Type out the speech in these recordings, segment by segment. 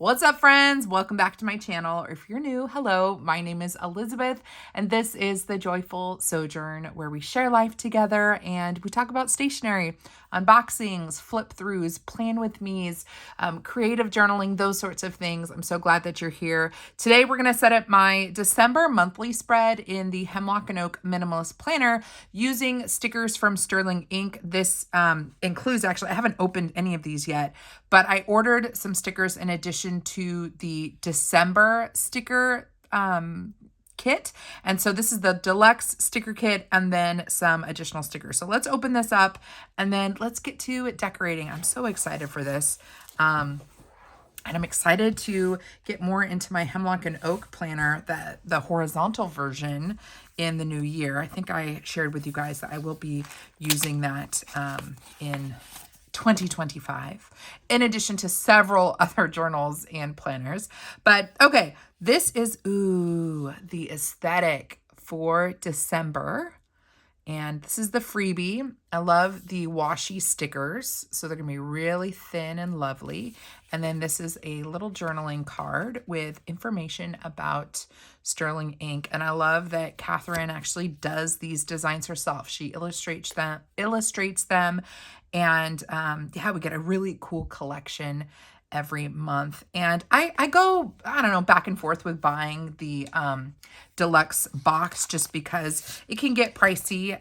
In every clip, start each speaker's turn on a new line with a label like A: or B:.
A: What's up, friends? Welcome back to my channel. Or if you're new, hello, my name is Elizabeth, and this is The Joyful Sojourn, where we share life together and we talk about stationery, unboxings, flip throughs, plan with me's, creative journaling, those sorts of things. I'm so glad that you're here. Today, we're going to set up my December monthly spread in the Hemlock and Oak Minimalist Planner using stickers from Sterling Ink. This includes, actually, I haven't opened any of these yet, but I ordered some stickers in addition to the December sticker kit. And so this is the Deluxe sticker kit and then some additional stickers. So let's open this up and then let's get to decorating. I'm so excited for this. And I'm excited to get more into my Hemlock and Oak planner, the horizontal version in the new year. I think I shared with you guys that I will be using that in 2025, in addition to several other journals and planners. But okay, this is, the aesthetic for December. And this is the freebie. I love the washi stickers. So they're gonna be really thin and lovely. And then this is a little journaling card with information about Sterling Ink. And I love that Catherine actually does these designs herself. She illustrates them. And yeah, we get a really cool collection every month. And I go, I don't know, back and forth with buying the Deluxe box just because it can get pricey.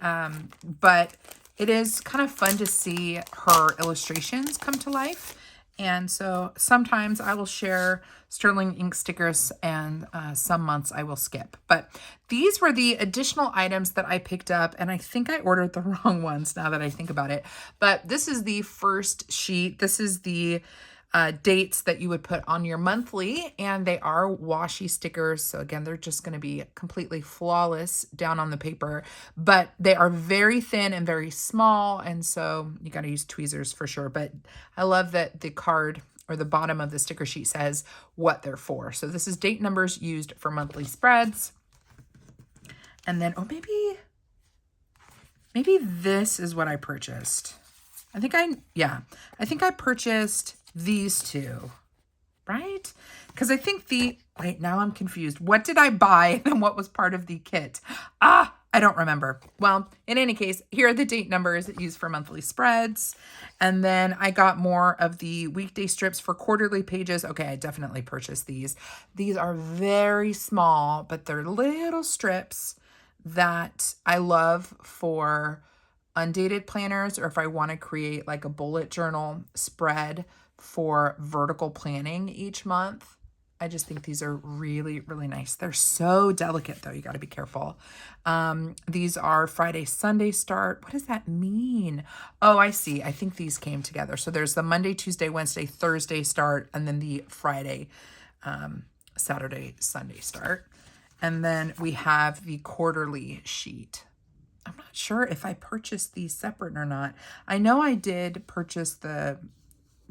A: But it is kind of fun to see her illustrations come to life. And so sometimes I will share Sterling Ink stickers and some months I will skip. But these were the additional items that I picked up, and I think I ordered the wrong ones now that I think about it. But this is the first sheet. This is the dates that you would put on your monthly, and they are washi stickers. So again, they're just going to be completely flawless down on the paper, but they are very thin and very small. And so you got to use tweezers for sure. But I love that the card or the bottom of the sticker sheet says what they're for. So this is date numbers used for monthly spreads. And then, maybe this is what I purchased. I think I purchased these two, right? Because I think wait, now I'm confused. What did I buy and what was part of the kit? I don't remember. Well, in any case, here are the date numbers used for monthly spreads. And then I got more of the weekday strips for quarterly pages. Okay, I definitely purchased these. These are very small, but they're little strips that I love for undated planners, or if I want to create like a bullet journal spread for vertical planning each month. I just think these are really, really nice. They're so delicate though. You got to be careful. These are Friday, Sunday start. What does that mean? Oh, I see. I think these came together. So there's the Monday, Tuesday, Wednesday, Thursday start, and then the Friday, Saturday, Sunday start. And then we have the quarterly sheet. I'm not sure if I purchased these separate or not. I know I did purchase the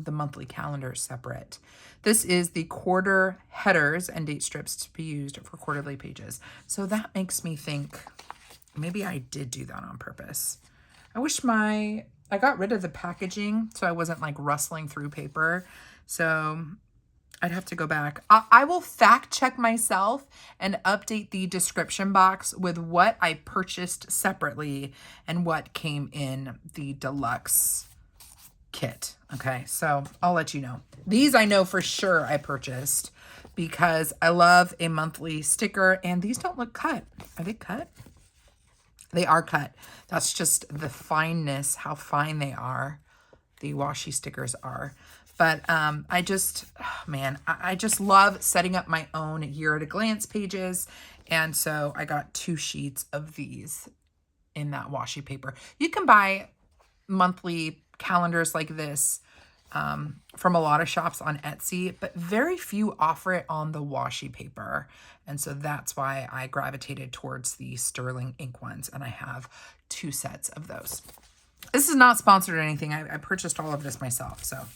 A: monthly calendar separate. This is the quarter headers and date strips to be used for quarterly pages. So that makes me think maybe I did do that on purpose. I wish I got rid of the packaging so I wasn't like rustling through paper. So I'd have to go back. I will fact check myself and update the description box with what I purchased separately and what came in the Deluxe kit. Okay, so I'll let you know. These I know for sure I purchased because I love a monthly sticker, and these don't look cut. Are they cut? They are cut. That's just the fineness, how fine they are. The washi stickers are. But I just love setting up my own year at a glance pages. And so I got 2 sheets of these in that washi paper. You can buy monthly calendars like this from a lot of shops on Etsy, but very few offer it on the washi paper. And so that's why I gravitated towards the Sterling Ink ones. And I have 2 sets of those. This is not sponsored or anything. I purchased all of this myself. So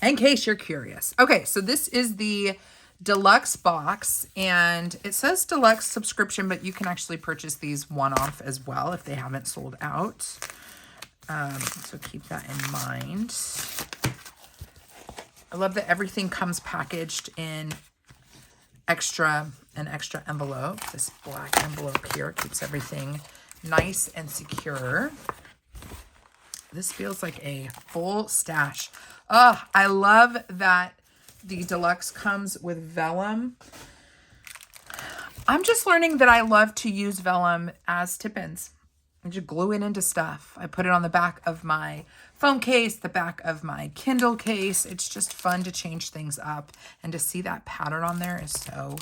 A: in case you're curious. Okay, so this is the Deluxe box, and it says Deluxe subscription, but you can actually purchase these one-off as well if they haven't sold out. So keep that in mind. I love that everything comes packaged in an extra envelope. This black envelope here keeps everything nice and secure. This feels like a full stash. Oh, I love that the Deluxe comes with vellum. I'm just learning that I love to use vellum as tip-ins. I just glue it into stuff. I put it on the back of my phone case, the back of my Kindle case. It's just fun to change things up, and to see that pattern on there is so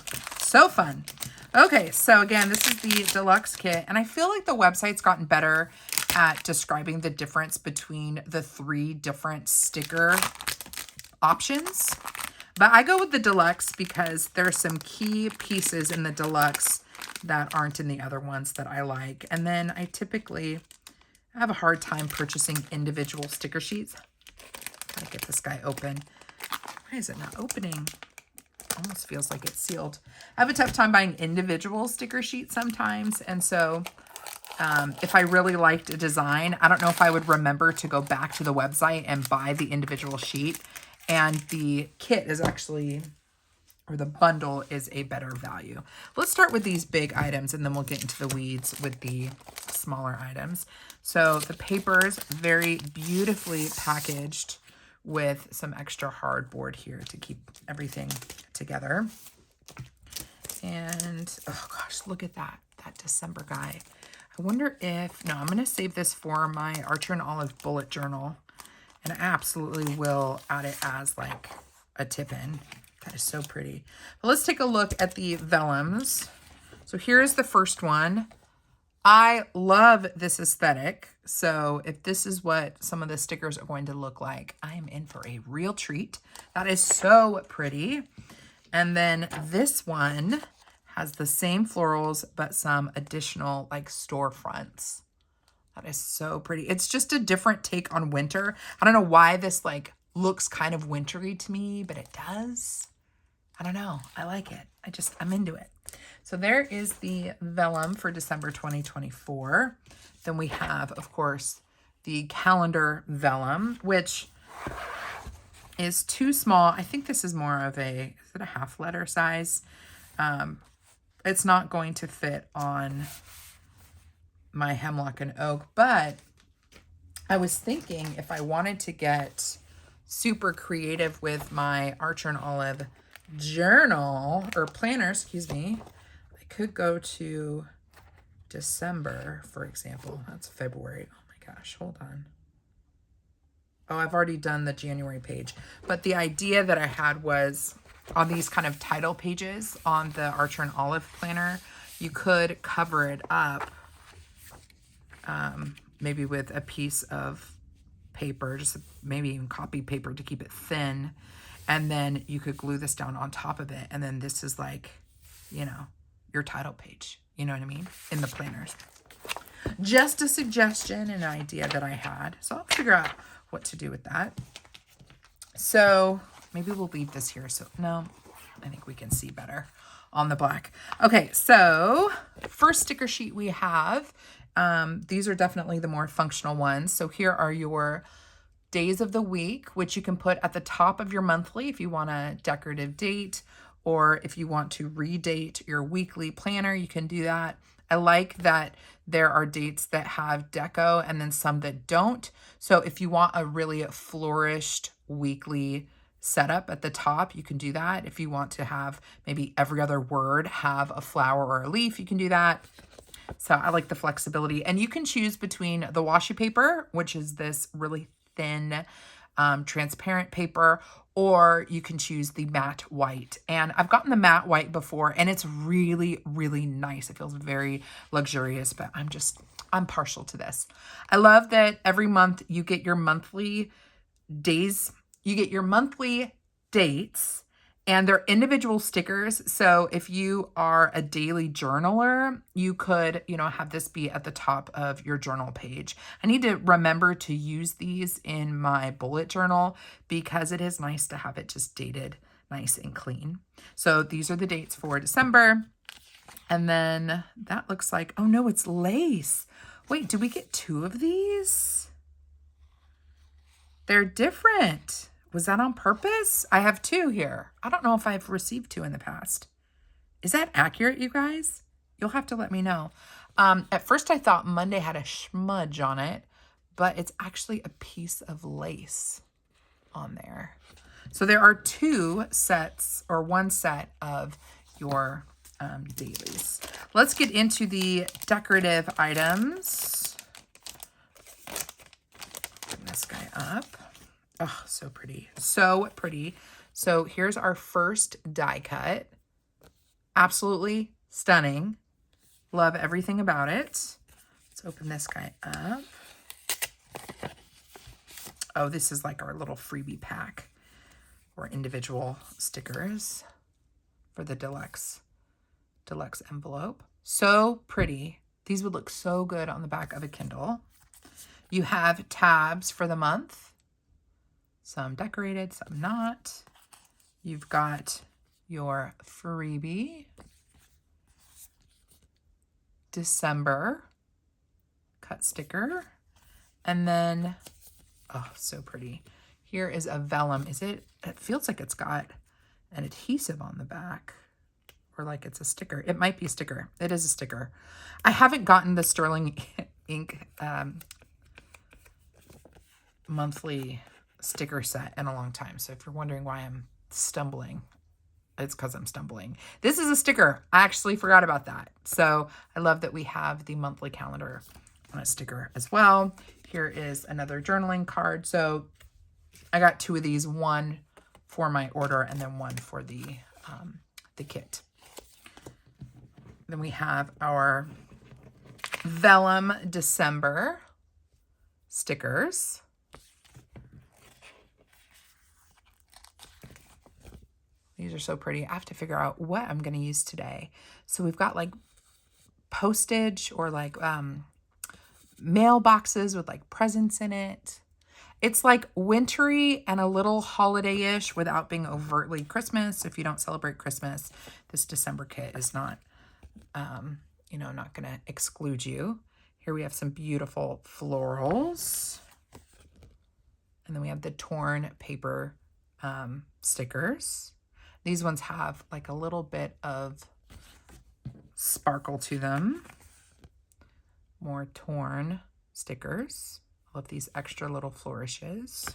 A: fun. Okay, so again, this is the Deluxe kit, and I feel like the website's gotten better at describing the difference between the 3 different sticker options. But I go with the Deluxe because there's some key pieces in the Deluxe that aren't in the other ones that I like. And then I typically have a hard time purchasing individual sticker sheets. Gotta get this guy open. Why is it not opening? Almost feels like it's sealed. I have a tough time buying individual sticker sheets sometimes. And so if I really liked a design, I don't know if I would remember to go back to the website and buy the individual sheet. And the kit is actually, or the bundle is a better value. Let's start with these big items, and then we'll get into the weeds with the smaller items. So the paper's very beautifully packaged with some extra hardboard here to keep everything together. And, oh gosh, look at that December guy. I wonder if, no, I'm going to save this for my Archer and Olive bullet journal. And I absolutely will add it as like a tip-in. That is so pretty. But let's take a look at the vellums. So here's the first one. I love this aesthetic. So if this is what some of the stickers are going to look like, I am in for a real treat. That is so pretty. And then this one has the same florals, but some additional like storefronts. That is so pretty. It's just a different take on winter. I don't know why this like looks kind of wintry to me, but it does. I don't know. I like it. I'm into it. So there is the vellum for December 2024. Then we have, of course, the calendar vellum, which is too small. I think this is more of is it a half letter size? It's not going to fit on my Hemlock and Oak, but I was thinking if I wanted to get super creative with my Archer and Olive journal or planner, excuse me, I could go to December, for example. That's February. Oh my gosh, hold on. Oh, I've already done the January page. But the idea that I had was on these kind of title pages on the Archer and Olive planner, you could cover it up maybe with a piece of paper, just maybe even copy paper to keep it thin. And then you could glue this down on top of it. And then this is like, you know, your title page. You know what I mean? In the planners. Just a suggestion and an idea that I had. So I'll figure out what to do with that. So maybe we'll leave this here. So no, I think we can see better on the black. Okay, so first sticker sheet we have. These are definitely the more functional ones. So here are your days of the week, which you can put at the top of your monthly if you want a decorative date, or if you want to redate your weekly planner, you can do that. I like that there are dates that have deco and then some that don't. So if you want a really flourished weekly setup at the top, you can do that. If you want to have maybe every other word have a flower or a leaf, you can do that. So I like the flexibility. And you can choose between the washi paper, which is this really thin, transparent paper, or you can choose the matte white. And I've gotten the matte white before, and it's really, really nice. It feels very luxurious, but I'm partial to this. I love that every month you get your monthly days, you get your monthly dates, and they're individual stickers. So if you are a daily journaler, you could, have this be at the top of your journal page. I need to remember to use these in my bullet journal because it is nice to have it just dated nice and clean. So these are the dates for December. And then that looks like, oh no, it's lace. Wait, did we get two of these? They're different. Was that on purpose? I have 2 here. I don't know if I've received 2 in the past. Is that accurate, you guys? You'll have to let me know. At first I thought Monday had a smudge on it, but it's actually a piece of lace on there. So there are 2 sets or 1 set of your dailies. Let's get into the decorative items. Bring this guy up. Oh, so pretty. So pretty. So here's our first die cut. Absolutely stunning. Love everything about it. Let's open this guy up. Oh, this is like our little freebie pack or individual stickers for the deluxe envelope. So pretty. These would look so good on the back of a Kindle. You have tabs for the month. Some decorated, some not. You've got your freebie. December cut sticker. And then, oh, so pretty. Here is a vellum. It feels like it's got an adhesive on the back, or like it's a sticker. It might be a sticker. It is a sticker. I haven't gotten the Sterling ink monthly sticker set in a long time. So if you're wondering why I'm stumbling, it's because I'm stumbling. This is a sticker. I actually forgot about that. So I love that we have the monthly calendar on a sticker as well. Here is another journaling card. So I got 2 of these, 1 for my order and then 1 for the kit. Then we have our vellum December stickers. These are so pretty. I have to figure out what I'm going to use today. So we've got like postage or like mailboxes with like presents in it. It's like wintry and a little holiday-ish without being overtly Christmas. If you don't celebrate Christmas, this December kit is not, not going to exclude you. Here we have some beautiful florals. And then we have the torn paper stickers. These ones have like a little bit of sparkle to them. More torn stickers. I love these extra little flourishes.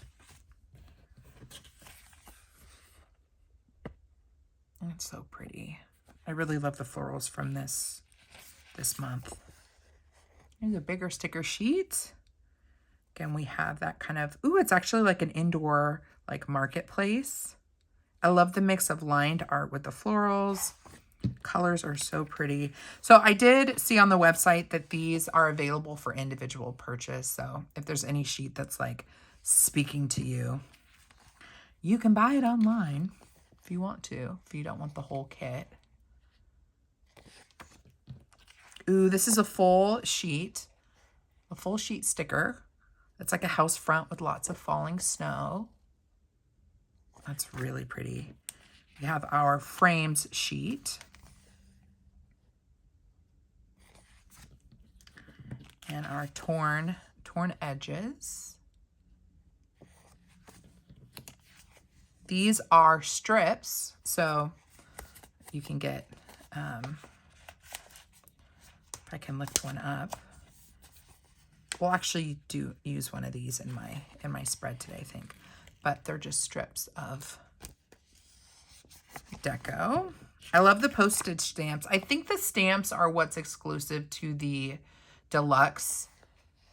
A: It's so pretty. I really love the florals from this month. Here's a bigger sticker sheet. Again, we have that kind of, ooh, it's actually like an indoor like marketplace. I love the mix of lined art with the florals. Colors are so pretty. So I did see on the website that these are available for individual purchase. So if there's any sheet that's like speaking to you, you can buy it online if you want to, if you don't want the whole kit. Ooh, this is a full sheet sticker. It's like a house front with lots of falling snow. That's really pretty. We have our frames sheet. And our torn edges. These are strips, so you can get, if I can lift one up. We'll actually use one of these in my spread today, I think. But they're just strips of deco. I love the postage stamps. I think the stamps are what's exclusive to the deluxe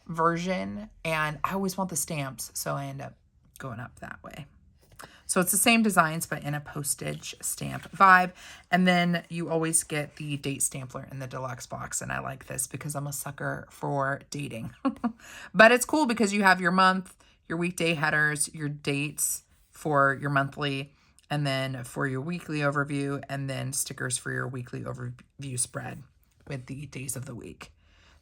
A: version, and I always want the stamps, so I end up going up that way. So it's the same designs, but in a postage stamp vibe. And then you always get the date stampler in the deluxe box, and I like this because I'm a sucker for dating. But it's cool because you have your month, your weekday headers, your dates for your monthly, and then for your weekly overview, and then stickers for your weekly overview spread with the days of the week.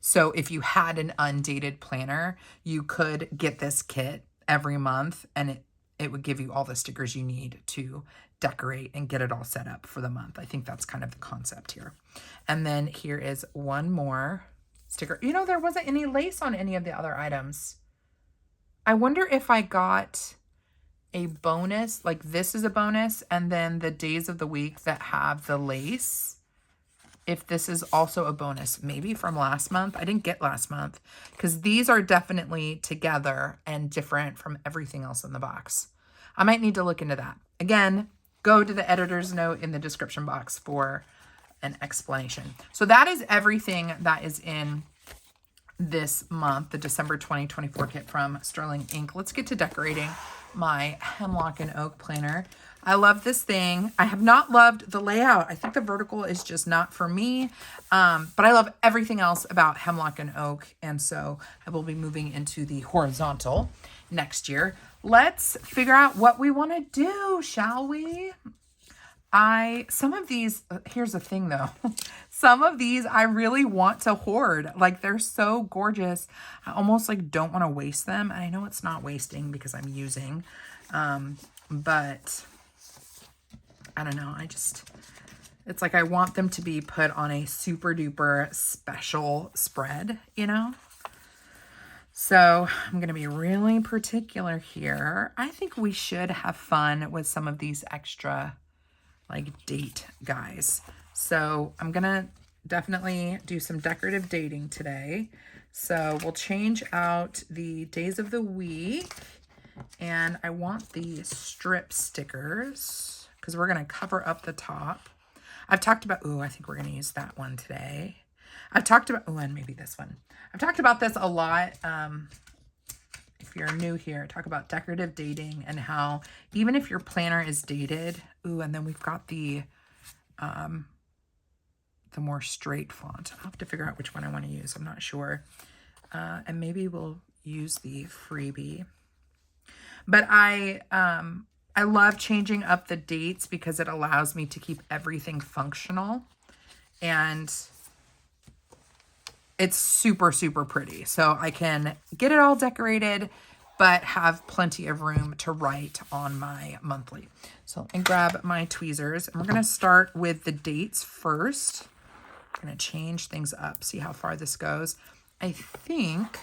A: So if you had an undated planner, you could get this kit every month, and it would give you all the stickers you need to decorate and get it all set up for the month. I think that's kind of the concept here. And then here is one more sticker. You know, there wasn't any lace on any of the other items. I wonder if I got a bonus, like this is a bonus, and then the days of the week that have the lace, if this is also a bonus, maybe from last month. I didn't get last month because these are definitely together and different from everything else in the box. I might need to look into that. Again, go to the editor's note in the description box for an explanation. So that is everything that is in this month, the December 2024 kit from Sterling Ink. Let's get to decorating my Hemlock and Oak planner. I love this thing. I have not loved the layout. I think the vertical is just not for me, but I love everything else about Hemlock and Oak, and so I will be moving into the horizontal next year. Let's figure out what we want to do, shall we? Some of these, here's the thing though, some of these I really want to hoard. Like, they're so gorgeous. I almost like don't want to waste them. And I know it's not wasting because I'm using, but I don't know. It's like I want them to be put on a super duper special spread, you know? So I'm going to be really particular here. I think we should have fun with some of these extra like date guys. So I'm gonna definitely do some decorative dating today. So we'll change out the days of the week, and I want the strip stickers because we're gonna cover up the top. I've talked about, I think we're gonna use that one today. I've talked about, and maybe this one. I've talked about this a lot. If you're new here, talk about decorative dating and how even if your planner is dated, and then we've got the more straight font. I'll have to figure out which one I want to use. I'm not sure. And maybe we'll use the freebie. But I love changing up the dates because it allows me to keep everything functional. And it's super, super pretty. So I can get it all decorated, but have plenty of room to write on my monthly. So let me grab my tweezers. And we're going to start with the dates first. I'm going to change things up, see how far this goes. I think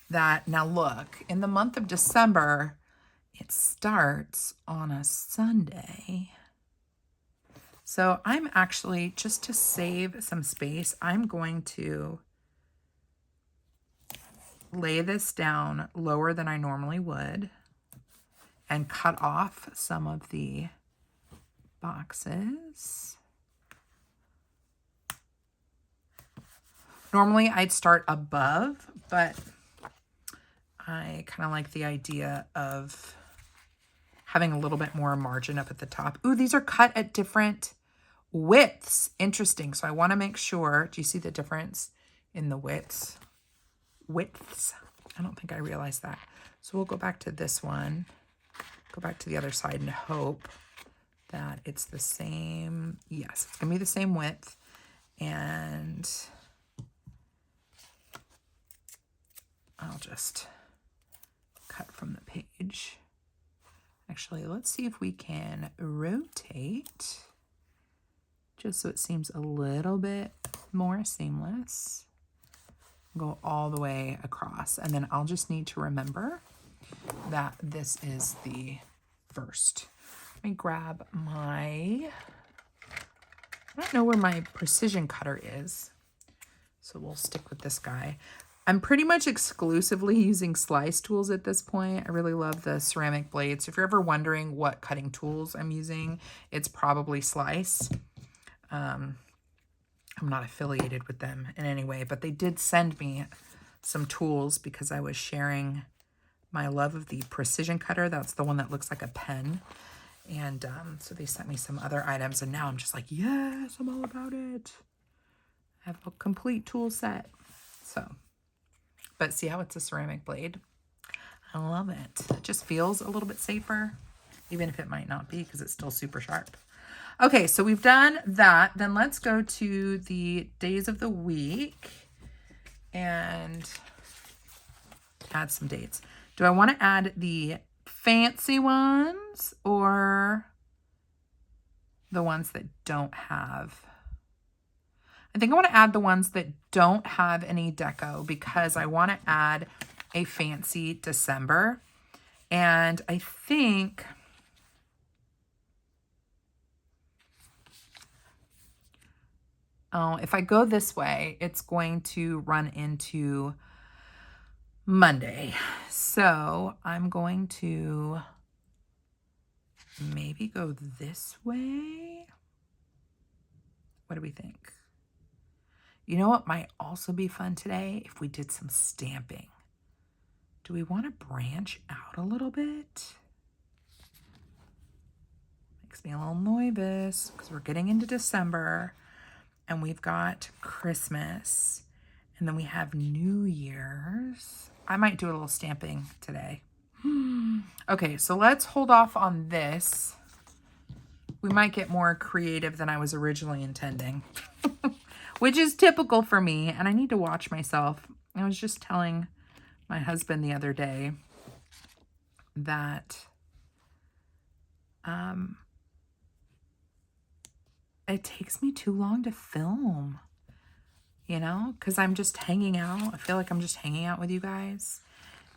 A: that, now look, in the month of December, it starts on a Sunday. So I'm actually, just to save some space, I'm going to lay this down lower than I normally would and cut off some of the boxes. Normally I'd start above, but I kind of like the idea of having a little bit more margin up at the top. Ooh, these are cut at different widths. Interesting. So I want to make sure, do you see the difference in the widths? I don't think I realized that. So we'll go back to this one, go back to the other side and hope that it's the same. Yes, it's going to be the same width. And I'll just cut from the page. Actually, let's see if we can rotate just so it seems a little bit more seamless. Go all the way across, and then I'll just need to remember that this is the first. Let me grab I don't know where my precision cutter is, so we'll stick with this guy. I'm pretty much exclusively using slice tools at this point. I really love the ceramic blades. If you're ever wondering what cutting tools I'm using, it's probably slice. I'm not affiliated with them in any way, but they did send me some tools because I was sharing my love of the precision cutter. That's the one that looks like a pen. And so they sent me some other items, and now I'm just like, yes, I'm all about it. I have a complete tool set. So, but see how it's a ceramic blade? I love it. It just feels a little bit safer, even if it might not be because it's still super sharp. Okay, so we've done that. Then let's go to the days of the week and add some dates. Do I want to add the fancy ones or the ones that don't have? I think I want to add the ones that don't have any deco because I want to add a fancy December. And I think if I go this way, it's going to run into Monday. So I'm going to maybe go this way. What do we think? You know what might also be fun today? If we did some stamping. Do we want to branch out a little bit? Makes me a little nervous because we're getting into December and we've got Christmas and then we have New Year's. I might do a little stamping today. Okay, so let's hold off on this. We might get more creative than I was originally intending, which is typical for me. And I need to watch myself. I was just telling my husband the other day that it takes me too long to film, you know, because I'm just hanging out. I feel like I'm just hanging out with you guys.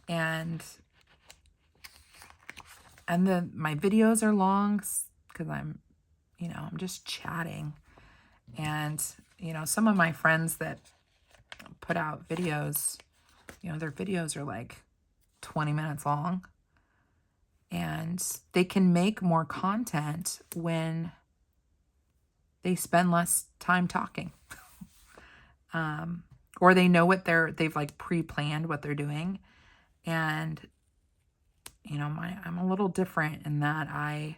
A: And my videos are long because I'm just chatting. And, you know, some of my friends that put out videos, you know, their videos are like 20 minutes long. And they can make more content when they spend less time talking. Or they know what they've like pre-planned what they're doing. And, you know, I'm a little different in that I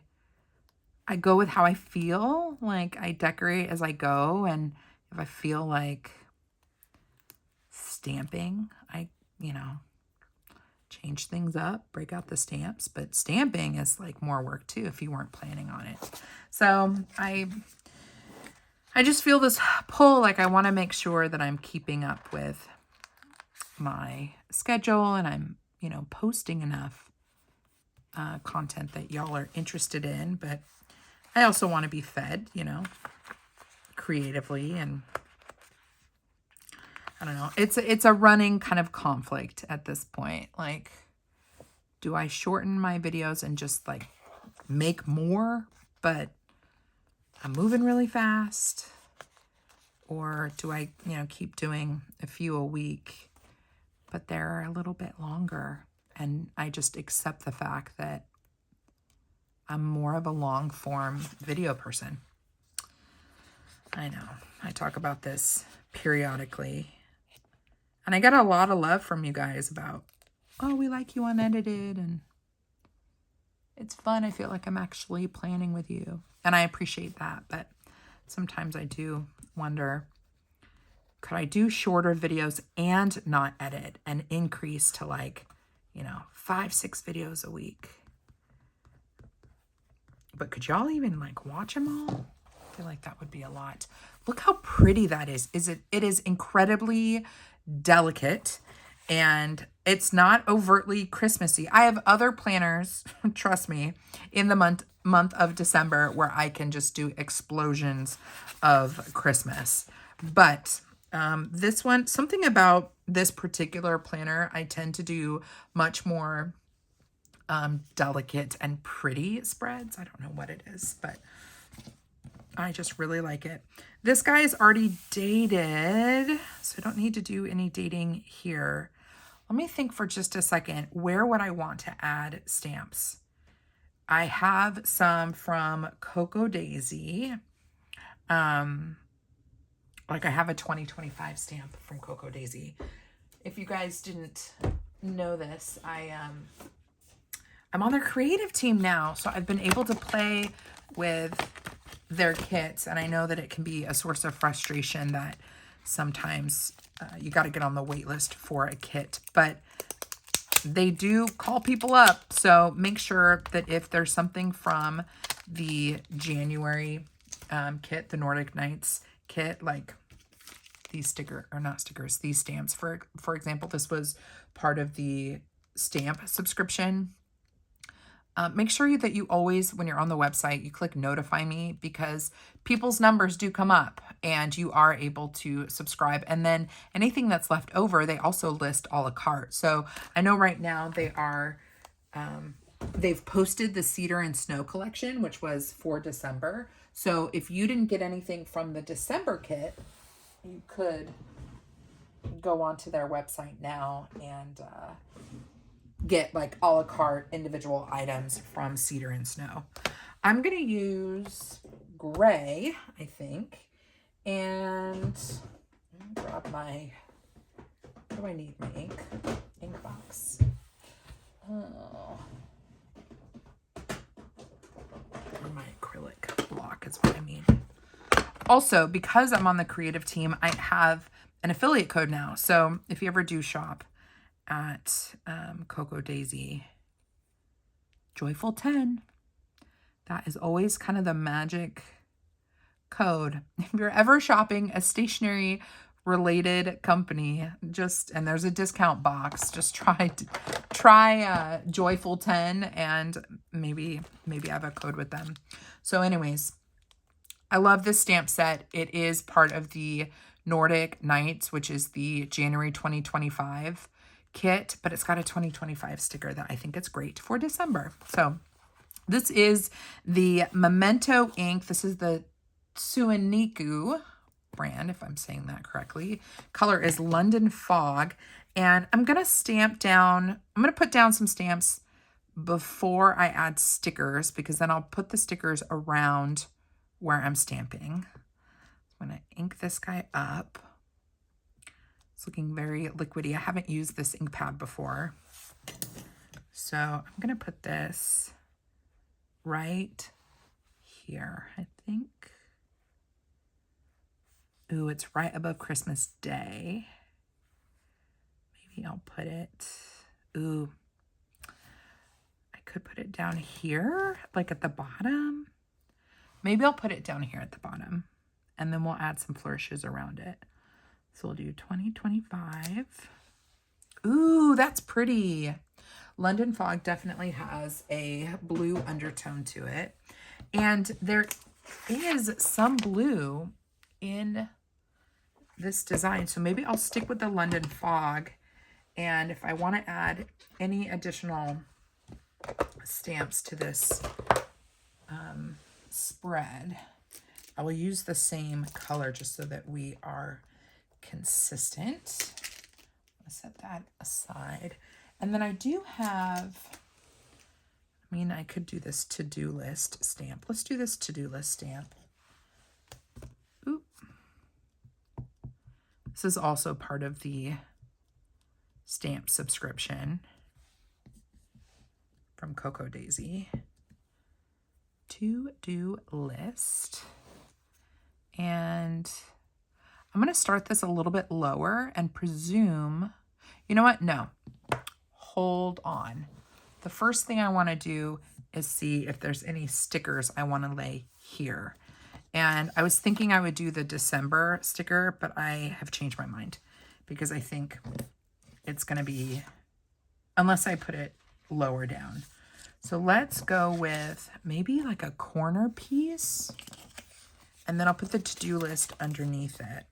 A: go with how I feel. Like I decorate as I go. And if I feel like stamping, I, you know, change things up, break out the stamps. But stamping is like more work too if you weren't planning on it. So I just feel this pull, like I want to make sure that I'm keeping up with my schedule and I'm, you know, posting enough content that y'all are interested in. But I also want to be fed, you know, creatively. And I don't know. It's a running kind of conflict at this point. Like, do I shorten my videos and just like make more, but I'm moving really fast? Or do I, you know, keep doing a few a week, but they're a little bit longer? And I just accept the fact that I'm more of a long form video person. I know. I talk about this periodically. And I get a lot of love from you guys about, oh, we like you unedited. And it's fun. I feel like I'm actually planning with you. And I appreciate that. But sometimes I do wonder, could I do shorter videos and not edit and increase to like, you know, 5-6 videos a week? But could y'all even like watch them all? I feel like that would be a lot. Look how pretty that is. It is incredibly delicate and it's not overtly Christmassy. I have other planners, trust me, in the month of December where I can just do explosions of Christmas. But this one, something about this particular planner, I tend to do much more delicate and pretty spreads. I don't know what it is, but I just really like it. This guy is already dated, so I don't need to do any dating here. Let me think for just a second. Where would I want to add stamps? I have some from Cooa Daisy. Like I have a 2025 stamp from Cooa Daisy. If you guys didn't know this, I'm on their creative team now, so I've been able to play with their kits, and I know that it can be a source of frustration that sometimes you got to get on the wait list for a kit, but they do call people up. So make sure that if there's something from the January kit, the Nordic Nights kit, like these these stamps, for example, this was part of the stamp subscription. Make sure that you always, when you're on the website, you click notify me, because people's numbers do come up and you are able to subscribe. And then anything that's left over, they also list a la carte. So I know right now they are They've posted the Cedar and Snow collection, which was for December. So if you didn't get anything from the December kit, you could go onto their website now and get like a la carte individual items from Cedar and Snow. I'm going to use gray, I think. And grab my, what do I need? My ink box. Oh. Or my acrylic block is what I mean. Also, because I'm on the creative team, I have an affiliate code now. So if you ever do shop at Cooa Daisy, Joyful 10, that is always kind of the magic code. If you're ever shopping a stationery related company, and there's a discount box, just try Joyful 10 and maybe I have a code with them. So anyways, I love this stamp set. It is part of the Nordic Nights, which is the January 2025 kit, but it's got a 2025 sticker that I think is great for December. So this is the Memento ink. This is the Suiniku brand, if I'm saying that correctly. Color is London Fog. And I'm going to put down some stamps before I add stickers, because then I'll put the stickers around where I'm stamping. I'm going to ink this guy up. It's looking very liquidy. I haven't used this ink pad before. So I'm going to put this right here, I think. Ooh, it's right above Christmas Day. Maybe I'll put it, ooh, I could put it down here, like at the bottom. Maybe I'll put it down here at the bottom, and then we'll add some flourishes around it. So we'll do 2025. Ooh, that's pretty. London Fog definitely has a blue undertone to it. And there is some blue in this design. So maybe I'll stick with the London Fog. And if I want to add any additional stamps to this spread, I will use the same color just so that we are consistent. I'll set that aside. And then I do have, I could do this to-do list stamp. Let's do this to-do list stamp. Oop. This is also part of the stamp subscription from Cooa Daisy. To-do list. And I'm going to start this a little bit lower and presume, you know what? No, hold on. The first thing I want to do is see if there's any stickers I want to lay here. And I was thinking I would do the December sticker, but I have changed my mind because I think it's going to be, unless I put it lower down. So let's go with maybe like a corner piece. And then I'll put the to-do list underneath it.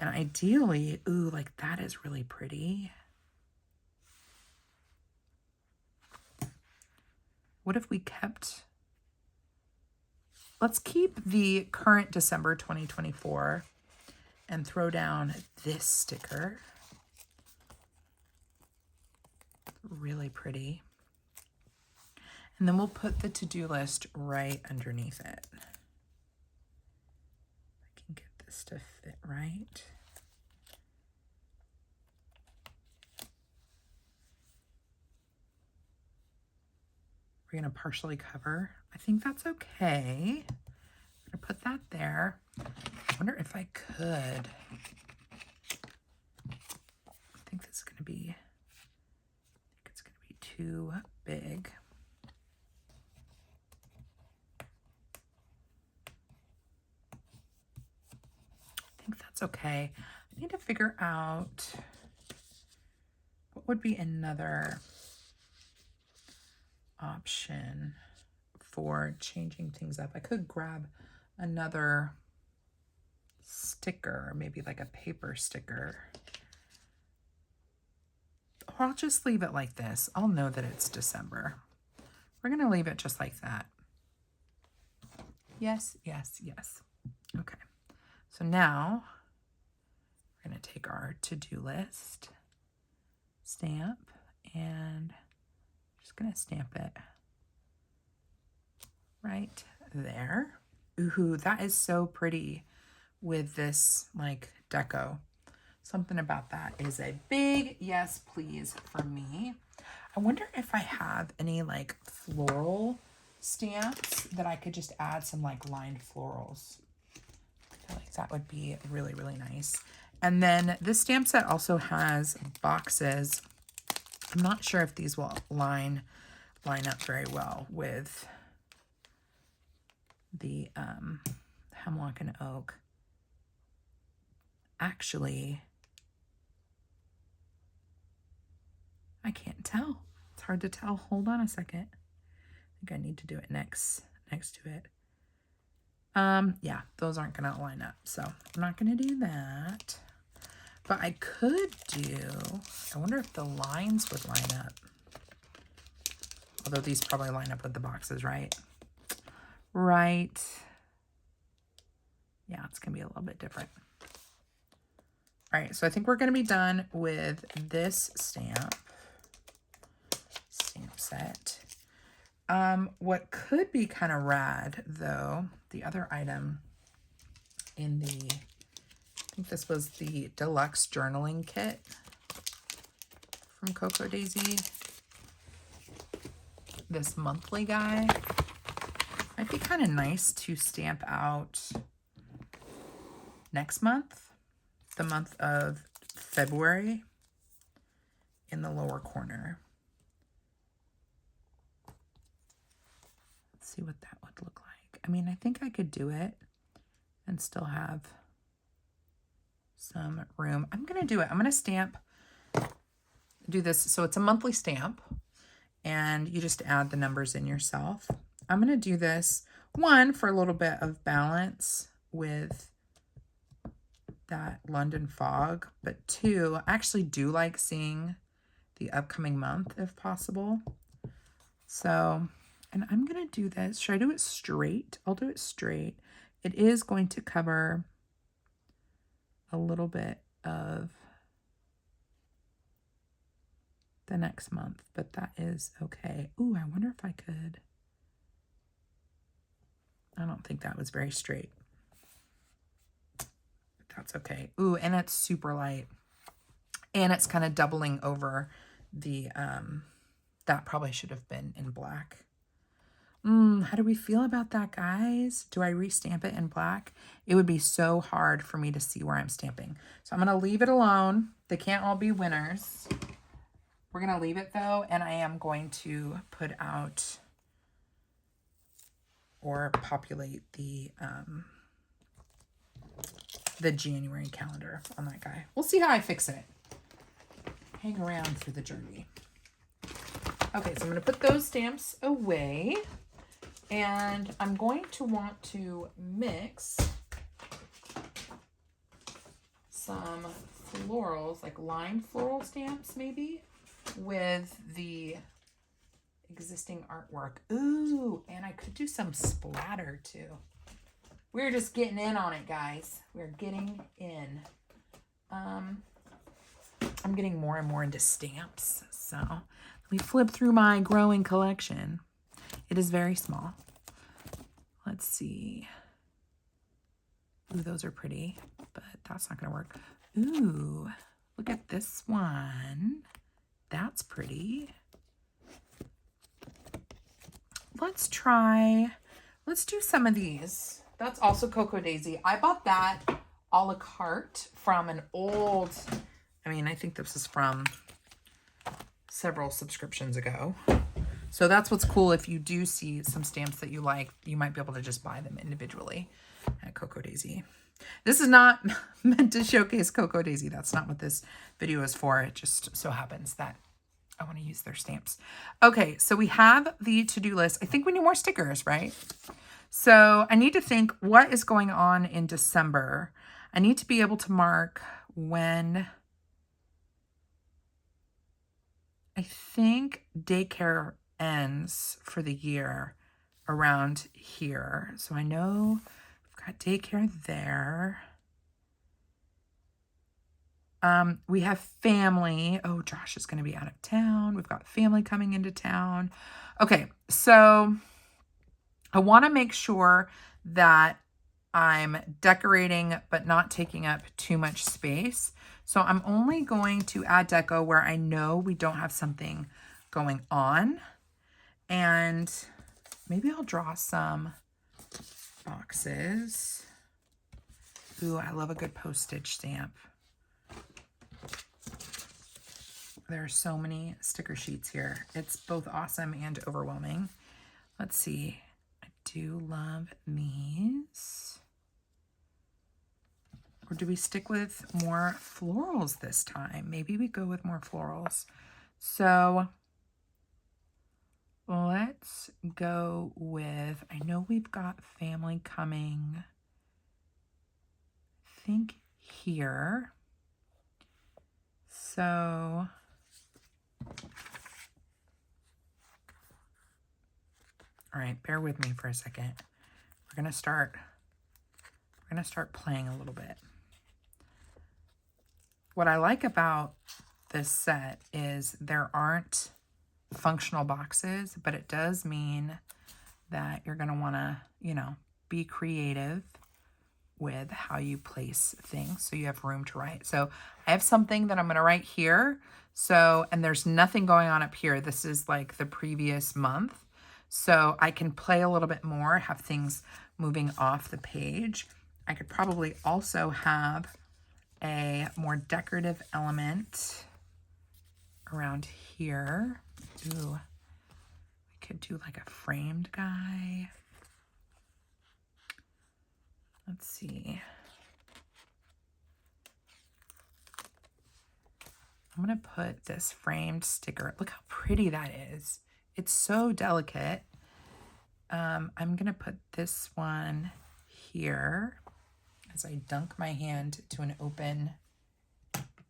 A: And ideally, ooh, like that is really pretty. What if we kept, let's keep the current December 2024 and throw down this sticker. Really pretty. And then we'll put the to-do list right underneath it. I can get this to fit right. We're going to partially cover. I think that's okay. I'm going to put that there. I wonder if I could. I think this is going to be, it's going to be too big. I think that's okay. I need to figure out what would be another option for changing things up. I could grab another sticker, maybe like a paper sticker. Or I'll just leave it like this. I'll know that it's December. We're going to leave it just like that. Yes, yes, yes. Okay. So now we're going to take our to-do list, stamp, and just going to stamp it right there. Ooh, that is so pretty with this like deco. Something about that is a big yes, please for me. I wonder if I have any like floral stamps that I could just add some like lined florals. I feel like that would be really, really nice. And then this stamp set also has boxes. I'm not sure if these will line up very well with the Hemlock and Oak. Actually, I can't tell. It's hard to tell. Hold on a second. I think I need to do it next to it. Yeah, those aren't going to line up. So I'm not going to do that. But I could do, I wonder if the lines would line up. Although these probably line up with the boxes, right? Right. Yeah, it's going to be a little bit different. All right, so I think we're going to be done with this stamp set. What could be kind of rad, though, the other item in the, I think this was the Deluxe journaling kit from Cooa Daisy. This monthly guy. Might be kind of nice to stamp out next month, the month of February, in the lower corner. Let's see what that would look like. I mean, I think I could do it and still have some room. I'm going to do it. I'm going to do this. So it's a monthly stamp and you just add the numbers in yourself. I'm going to do this, one, for a little bit of balance with that London fog, but two, I actually do like seeing the upcoming month if possible. So, and I'm going to do this. Should I do it straight? I'll do it straight. It is going to cover a little bit of the next month, but that is okay. Ooh, I wonder if I could. I don't think that was very straight. That's okay. Ooh, and it's super light. And it's kind of doubling over the, that probably should have been in black. How do we feel about that, guys? Do I restamp it in black? It would be so hard for me to see where I'm stamping. So I'm going to leave it alone. They can't all be winners. We're going to leave it though. And I am going to put out or populate the January calendar on that guy. We'll see how I fix it. Hang around for the journey. Okay, so I'm going to put those stamps away. And I'm going to want to mix some florals, like lined floral stamps maybe, with the existing artwork. Ooh, and I could do some splatter too. We're just getting in on it, guys. We're getting in. I'm getting more and more into stamps. So let me flip through my growing collection. It is very small. Let's see. Ooh, those are pretty, but that's not going to work. Ooh, look at this one. That's pretty. Let's do some of these. That's also Cooa Daisy. I bought that a la carte from an old, I mean, I think this is from several subscriptions ago. So that's what's cool. If you do see some stamps that you like, you might be able to just buy them individually at Cooa Daisy. This is not meant to showcase Cooa Daisy. That's not what this video is for. It just so happens that I want to use their stamps. Okay, so we have the to-do list. I think we need more stickers, right? So I need to think what is going on in December. I need to be able to mark when I think daycare ends for the year around here. So I know we've got daycare there. We have family. Oh, Josh is going to be out of town. We've got family coming into town. Okay, so I want to make sure that I'm decorating but not taking up too much space. So I'm only going to add deco where I know we don't have something going on. And maybe I'll draw some boxes. Ooh, I love a good postage stamp. There are so many sticker sheets here. It's both awesome and overwhelming. Let's see. I do love these. Or do we stick with more florals this time? Maybe we go with more florals. So let's go with, I know we've got family coming, I think here. So all right, bear with me for a second. We're gonna start playing a little bit. What I like about this set is there aren't functional boxes, but it does mean that you're gonna wanna, you know, be creative with how you place things so you have room to write. So I have something that I'm gonna write here. So, and there's nothing going on up here. This is like the previous month. So I can play a little bit more, have things moving off the page. I could probably also have a more decorative element around here. Ooh, we could do like a framed guy. Let's see. I'm gonna put this framed sticker. Look how pretty that is. It's so delicate. I'm gonna put this one here as I dunk my hand to an open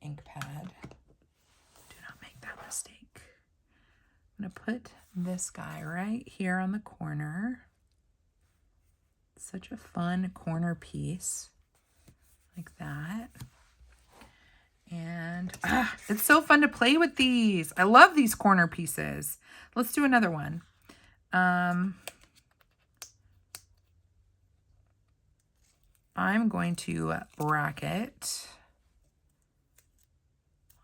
A: ink pad. Do not make that mistake. I'm gonna put this guy right here on the corner. Such a fun corner piece like that. And it's so fun to play with these. I love these corner pieces. Let's do another one. I'm going to bracket,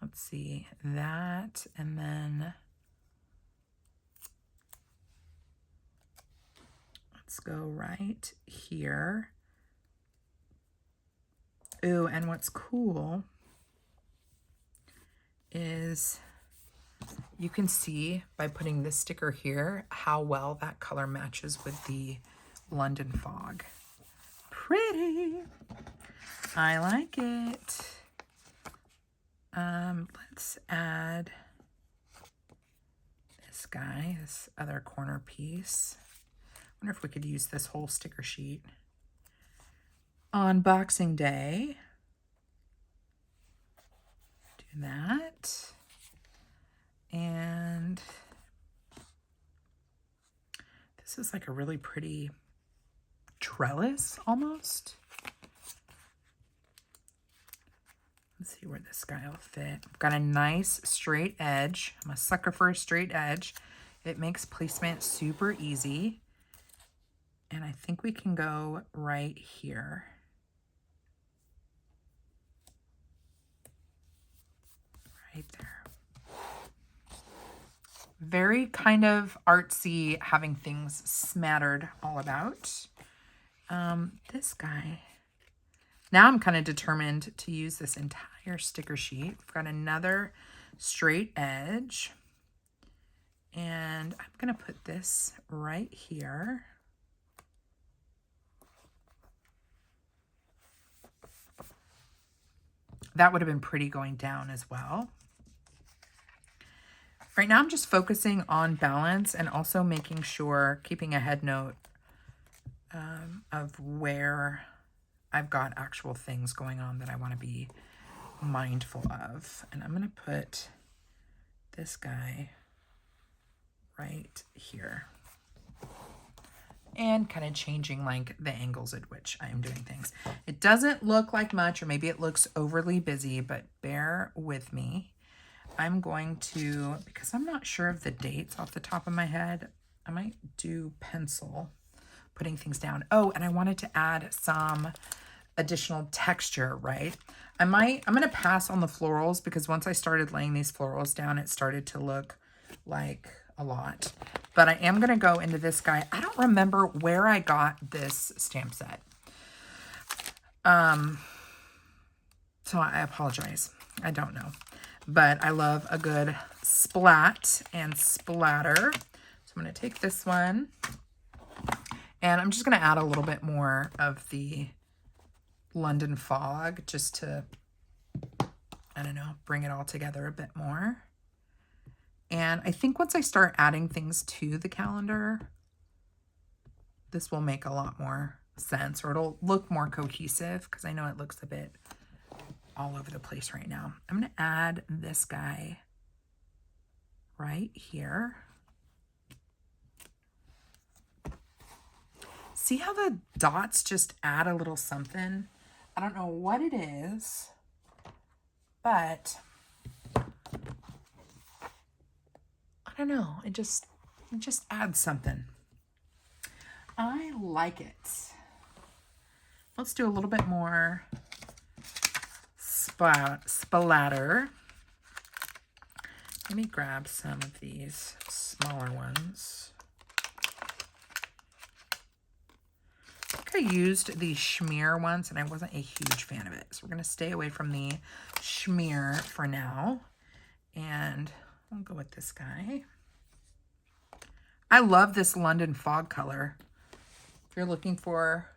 A: let's see, that, and then let's go right here. Ooh, and what's cool is you can see by putting this sticker here how well that color matches with the London fog. Pretty. I like it. Let's add this guy, this other corner piece. I wonder if we could use this whole sticker sheet. On Boxing Day. Do that. And this is like a really pretty trellis almost. Let's see where this guy will fit. I've got a nice straight edge. I'm a sucker for a straight edge. It makes placement super easy. And I think we can go right here. Right there. Very kind of artsy, having things smattered all about. This guy. Now I'm kind of determined to use this entire sticker sheet. I've got another straight edge. And I'm going to put this right here. That would have been pretty going down as well. Right now I'm just focusing on balance and also making sure, keeping a head note of where I've got actual things going on that I want to be mindful of. And I'm going to put this guy right here. And kind of changing like the angles at which I am doing things. It doesn't look like much, or maybe it looks overly busy, but bear with me. I'm going to, because I'm not sure of the dates off the top of my head, I might do pencil, putting things down. Oh, and I wanted to add some additional texture, right? I'm going to pass on the florals because once I started laying these florals down, it started to look like a lot. But I am going to go into this guy. I don't remember where I got this stamp set. So I apologize. I don't know. But I love a good splat and splatter. So I'm going to take this one. And I'm just going to add a little bit more of the London fog just to, I don't know, bring it all together a bit more. And I think once I start adding things to the calendar, this will make a lot more sense, or it'll look more cohesive, because I know it looks a bit all over the place right now. I'm going to add this guy right here. See how the dots just add a little something? I don't know what it is, but I don't know. It just adds something. I like it. Let's do a little bit more splatter. Let me grab some of these smaller ones. I think I used the Schmear ones and I wasn't a huge fan of it. So we're going to stay away from the Schmear for now. And I'll go with this guy. I love this London fog color. If you're looking for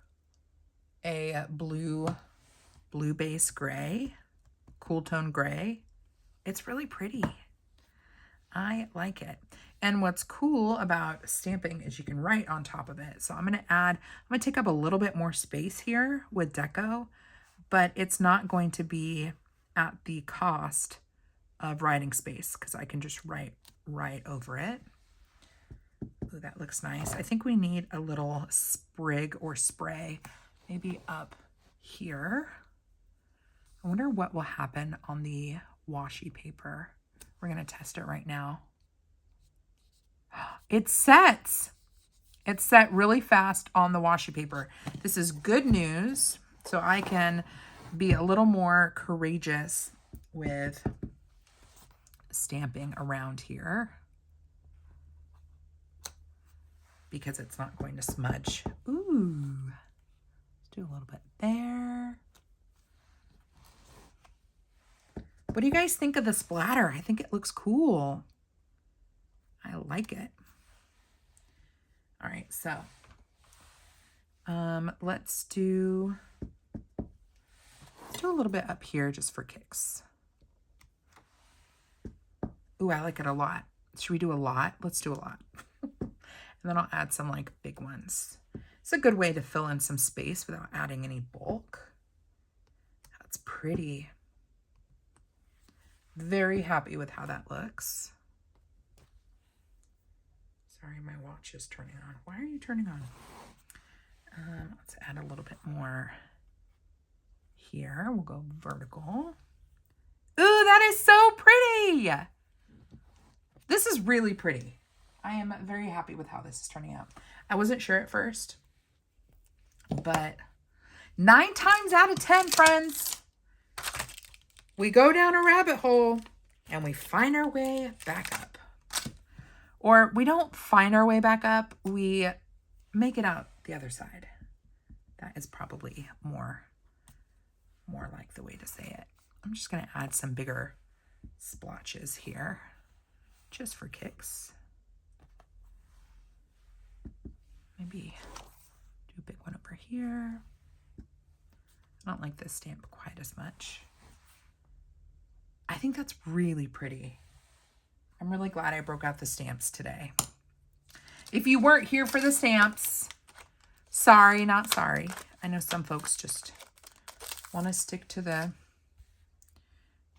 A: a blue base gray, cool tone gray, it's really pretty. I like it. And what's cool about stamping is you can write on top of it. So I'm going to take up a little bit more space here with deco, but it's not going to be at the cost of writing space because I can just write right over it. Ooh, that looks nice. I think we need a little sprig or spray, maybe up here. I wonder what will happen on the washi paper. We're going to test it right now. It sets. It's set really fast on the washi paper. This is good news. So I can be a little more courageous with stamping around here because it's not going to smudge. Ooh. Let's do a little bit there. What do you guys think of the splatter? I think it looks cool. I like it. All right, so let's do a little bit up here just for kicks. Ooh, I like it a lot. Should we do a lot? Let's do a lot. And then I'll add some like big ones. It's a good way to fill in some space without adding any bulk. That's pretty. Very happy with how that looks. Sorry, my watch is turning on. Why are you turning on? Let's add a little bit more here. We'll go vertical. Ooh, that is so pretty. This is really pretty. I am very happy with how this is turning out. I wasn't sure at first, but 9 times out of 10, friends, we go down a rabbit hole and we find our way back up. Or we don't find our way back up, we make it out the other side. That is probably more like the way to say it. I'm just going to add some bigger splotches here, just for kicks. Maybe do a big one over here. I don't like this stamp quite as much. I think that's really pretty. I'm really glad I broke out the stamps today. If you weren't here for the stamps, sorry, not sorry. I know some folks just want to stick to the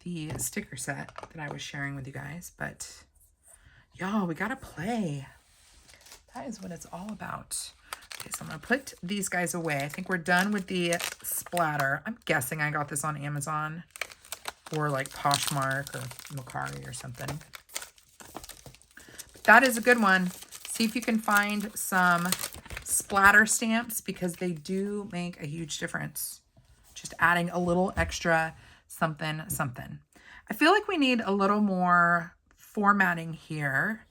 A: the sticker set that I was sharing with you guys, but y'all, we gotta play. That is what it's all about. Okay, so I'm gonna put these guys away. I think we're done with the splatter. I'm guessing I got this on Amazon or like Poshmark or Mercari or something. But that is a good one. See if you can find some splatter stamps because they do make a huge difference. Just adding a little extra something, something. I feel like we need a little more formatting here.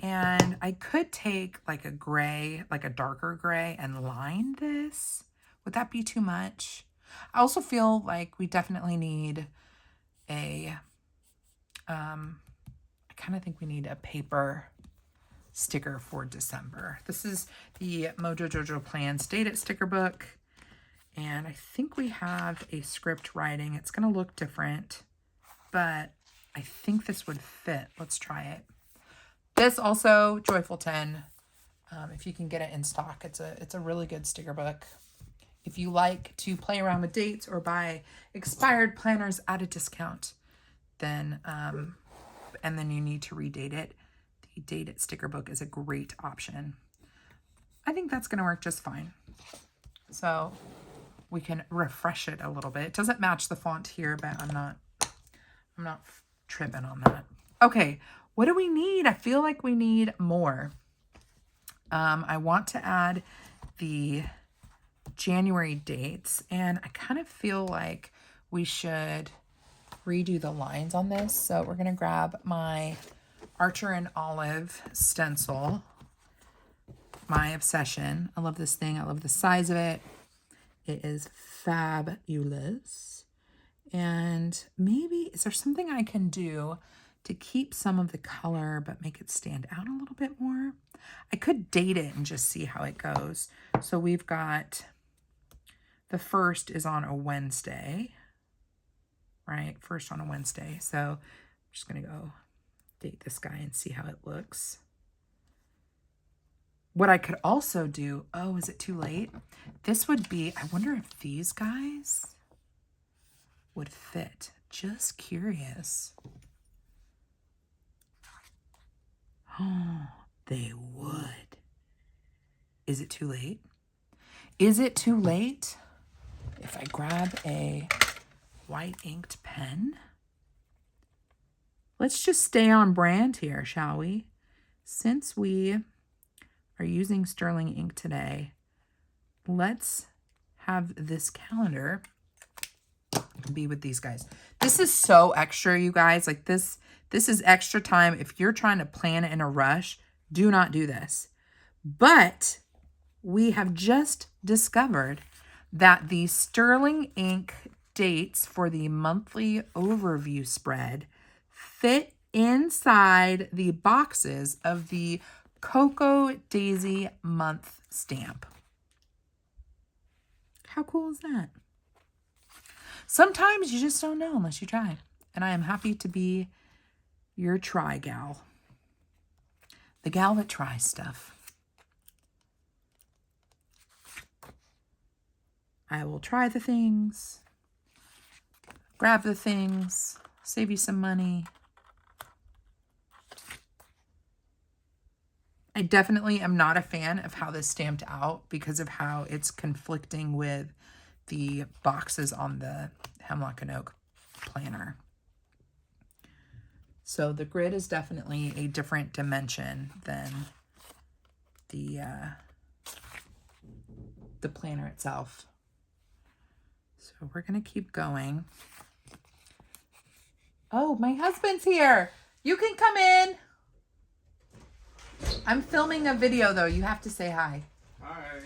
A: And I could take like a gray, like a darker gray and line this. Would that be too much? I also feel like we definitely need a, I kind of think we need a paper sticker for December. This is the Mojo Jojo Plans Date It sticker book. And I think we have a script writing. It's going to look different, but I think this would fit. Let's try it. This also, Joyful 10, if you can get it in stock, it's a really good sticker book. If you like to play around with dates or buy expired planners at a discount, then and then you need to redate it, the Date It sticker book is a great option. I think that's going to work just fine. So we can refresh it a little bit. It doesn't match the font here, but I'm not tripping on that. Okay. What do we need? I feel like we need more. I want to add the January dates, and I kind of feel like we should redo the lines on this. So we're going to grab my Archer and Olive stencil, my obsession. I love this thing. I love the size of it. It is fabulous. And maybe, is there something I can do to keep some of the color but make it stand out a little bit more? I could date it and just see how it goes. So we've got, the first is on a Wednesday, right? First on a Wednesday. So I'm just going to go date this guy and see how it looks. What I could also do, oh, is it too late? This would be, I wonder if these guys would fit. Just curious. Oh, they would. Is it too late? Is it too late if I grab a white inked pen? Let's just stay on brand here, shall we? Since we are using sterling ink today, let's have this calendar be with these guys. This is so extra, you guys. Like this is extra time. If you're trying to plan in a rush, do not do this. But we have just discovered that the sterling ink dates for the monthly overview spread fit inside the boxes of the Cooa Daisy month stamp. How cool is that? Sometimes you just don't know unless you try. And I am happy to be your try gal. The gal that tries stuff. I will try the things, grab the things, save you some money. I definitely am not a fan of how this stamped out because of how it's conflicting with the boxes on the Hemlock and Oak planner. So the grid is definitely a different dimension than the planner itself. So we're going to keep going. Oh, my husband's here. You can come in. I'm filming a video, though. You have to say hi.
B: Hi.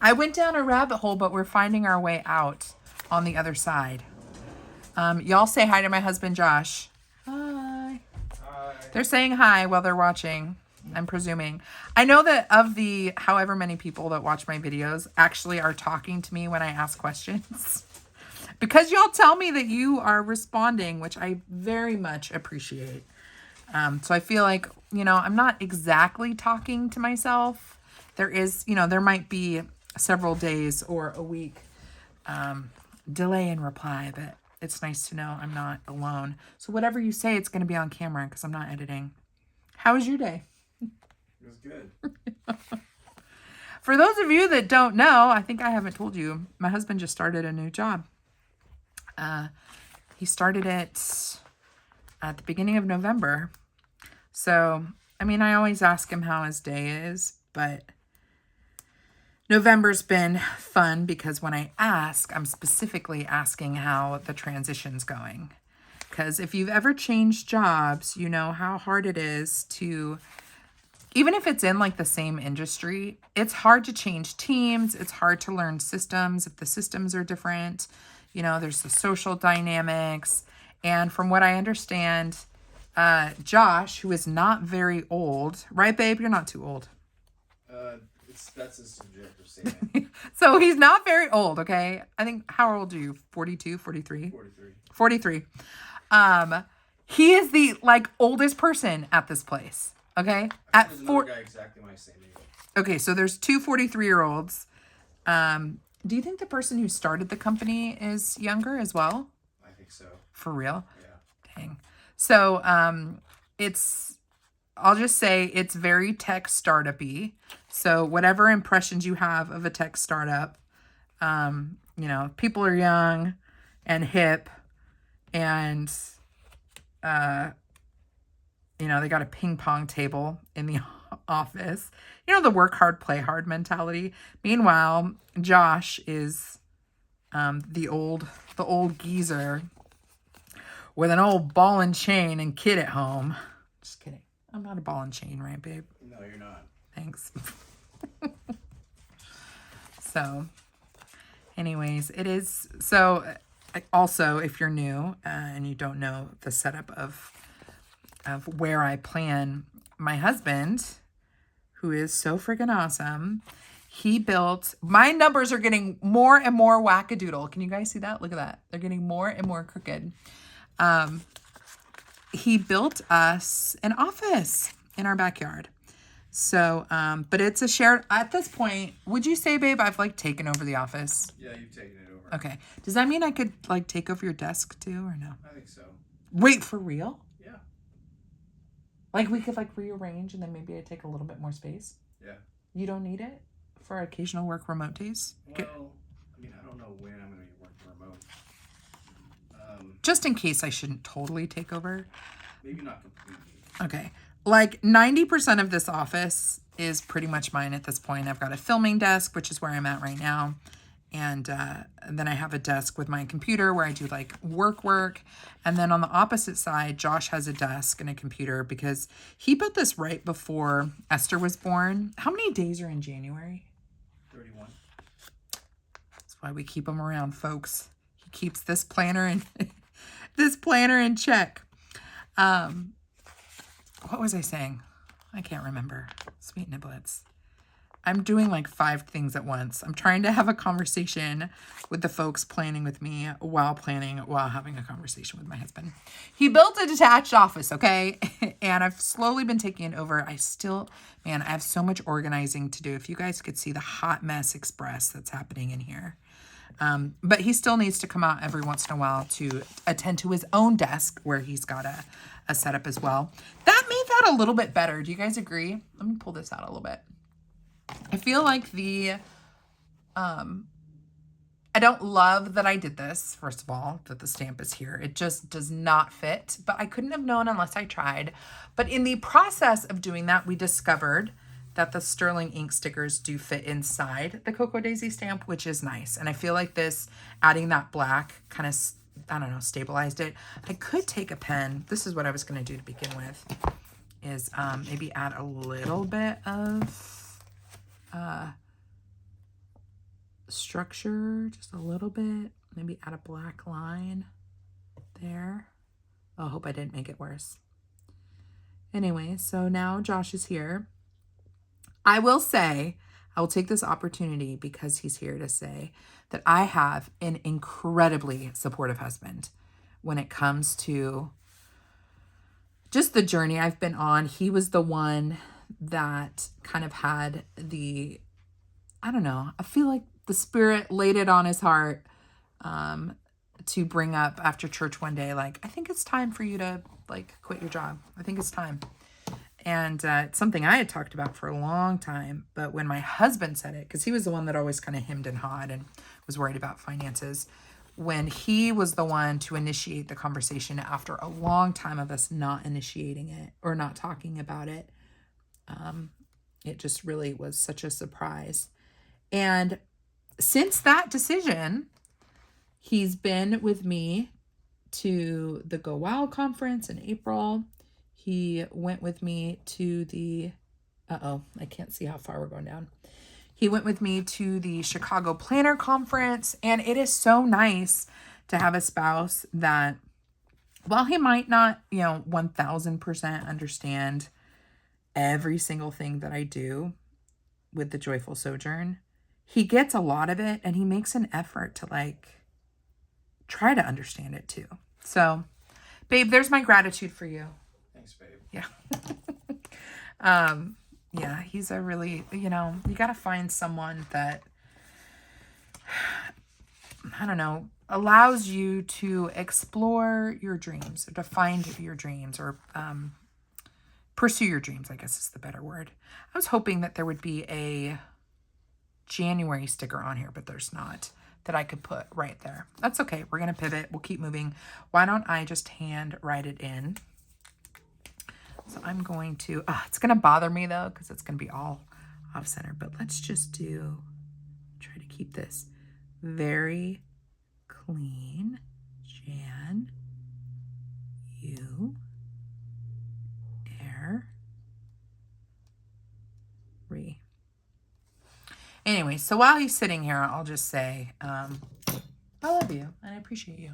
A: I went down a rabbit hole, but we're finding our way out on the other side. Y'all say hi to my husband, Josh. Hi.
B: Hi.
A: They're saying hi while they're watching, I'm presuming. I know that of the however many people that watch my videos actually are talking to me when I ask questions. Because y'all tell me that you are responding, which I very much appreciate. So I feel like, I'm not exactly talking to myself. There is, there might be several days or a week delay in reply, but it's nice to know I'm not alone. So whatever you say, it's going to be on camera because I'm not editing. How was your day?
B: It was good.
A: For those of you that don't know, I think I haven't told you, my husband just started a new job. He started it at the beginning of November. So, I mean, I always ask him how his day is, but November's been fun because when I ask, I'm specifically asking how the transition's going. Because if you've ever changed jobs, you know how hard it is to, even if it's in like the same industry, it's hard to change teams. It's hard to learn systems if the systems are different. You know, there's the social dynamics. And from what I understand, Josh, who is not very old, right, babe? You're not too old.
B: That's a subjective statement.
A: So he's not very old, okay? I think, how old are you? 42, 43?
B: 43.
A: 43. He is the, like, oldest person at this place, okay?
B: There's another guy exactly my same age.
A: Okay, so there's two 43-year-olds. Do you think the person who started the company is younger as well?
B: I think so.
A: For real?
B: Yeah.
A: Dang. So, I'll just say it's very tech startup-y. So whatever impressions you have of a tech startup, you know, people are young and hip and, you know, they got a ping pong table in the office. You know, the work hard, play hard mentality. Meanwhile, Josh is the old geezer with an old ball and chain and kid at home. Just kidding. I'm not a ball and chain, right, babe?
B: No, you're not.
A: Thanks. So, anyways, it is. So, also, if you're new and you don't know the setup of where I plan, my husband, who is so freaking awesome, he built. My numbers are getting more and more wackadoodle. Can you guys see that? Look at that. They're getting more and more crooked. He built us an office in our backyard. So, but it's a shared, at this point, would you say, babe, I've like taken over the office?
B: Yeah, you've taken it over.
A: Okay. Does that mean I could like take over your desk too or no?
B: I think so.
A: Wait, for real?
B: Yeah.
A: Like we could like rearrange and then maybe I take a little bit more space?
B: Yeah.
A: You don't need it for occasional work remote days?
B: Well, I mean, I don't know when I'm going to be working remote.
A: Just in case I shouldn't totally take over.
B: Maybe not completely.
A: Okay. Like 90% of this office is pretty much mine at this point. I've got a filming desk, which is where I'm at right now. And then I have a desk with my computer where I do like work. And then on the opposite side, Josh has a desk and a computer because he built this right before Esther was born. How many days are in January?
B: 31.
A: That's why we keep him around, folks. He keeps this planner in check. What was I saying? I can't remember. Sweet niblets. I'm doing like 5 things at once. I'm trying to have a conversation with the folks planning with me while having a conversation with my husband. He built a detached office, okay? And I've slowly been taking it over. I have so much organizing to do. If you guys could see the hot mess express that's happening in here. But he still needs to come out every once in a while to attend to his own desk where he's got a setup as well. That made that a little bit better. Do you guys agree? Let me pull this out a little bit. I feel like I don't love that I did this, first of all, that the stamp is here. It just does not fit, but I couldn't have known unless I tried. But in the process of doing that, we discovered that the sterling ink stickers do fit inside the Cooa Daisy stamp, which is nice. And I feel like this, adding that black kind of, I don't know, stabilized it. I could take a pen. This is what I was going to do to begin with, is maybe add a little bit of structure, just a little bit. Maybe add a black line there. Oh, I hope I didn't make it worse. Anyway, so now Josh is here. I will take this opportunity because he's here to say that I have an incredibly supportive husband when it comes to just the journey I've been on. He was the one that kind of had I don't know, I feel like the Spirit laid it on his heart to bring up after church one day, like, I think it's time for you to, like, quit your job. I think it's time. And it's something I had talked about for a long time. But when my husband said it, because he was the one that always kind of hemmed and hawed and was worried about finances, when he was the one to initiate the conversation after a long time of us not initiating it or not talking about it, it just really was such a surprise. And since that decision, he's been with me to the Go Wild conference in April. He went with me to the, I can't see how far we're going down. He went with me to the Chicago Planner Conference, and it is so nice to have a spouse that, while he might not, 1000% understand every single thing that I do with the Joyful Sojourn, he gets a lot of it, and he makes an effort to, like, try to understand it too. So, babe, there's my gratitude for you.
B: Thanks, babe.
A: Yeah. Yeah, he's a really, you got to find someone that, I don't know, allows you to explore your dreams, or to find your dreams, or pursue your dreams, I guess is the better word. I was hoping that there would be a January sticker on here, but there's not, that I could put right there. That's okay. We're going to pivot. We'll keep moving. Why don't I just hand write it in? So I'm going to, it's going to bother me though, because it's going to be all off center, but let's just try to keep this very clean. Jan, you, air, re. Anyway, so while he's sitting here, I'll just say, I love you and I appreciate you.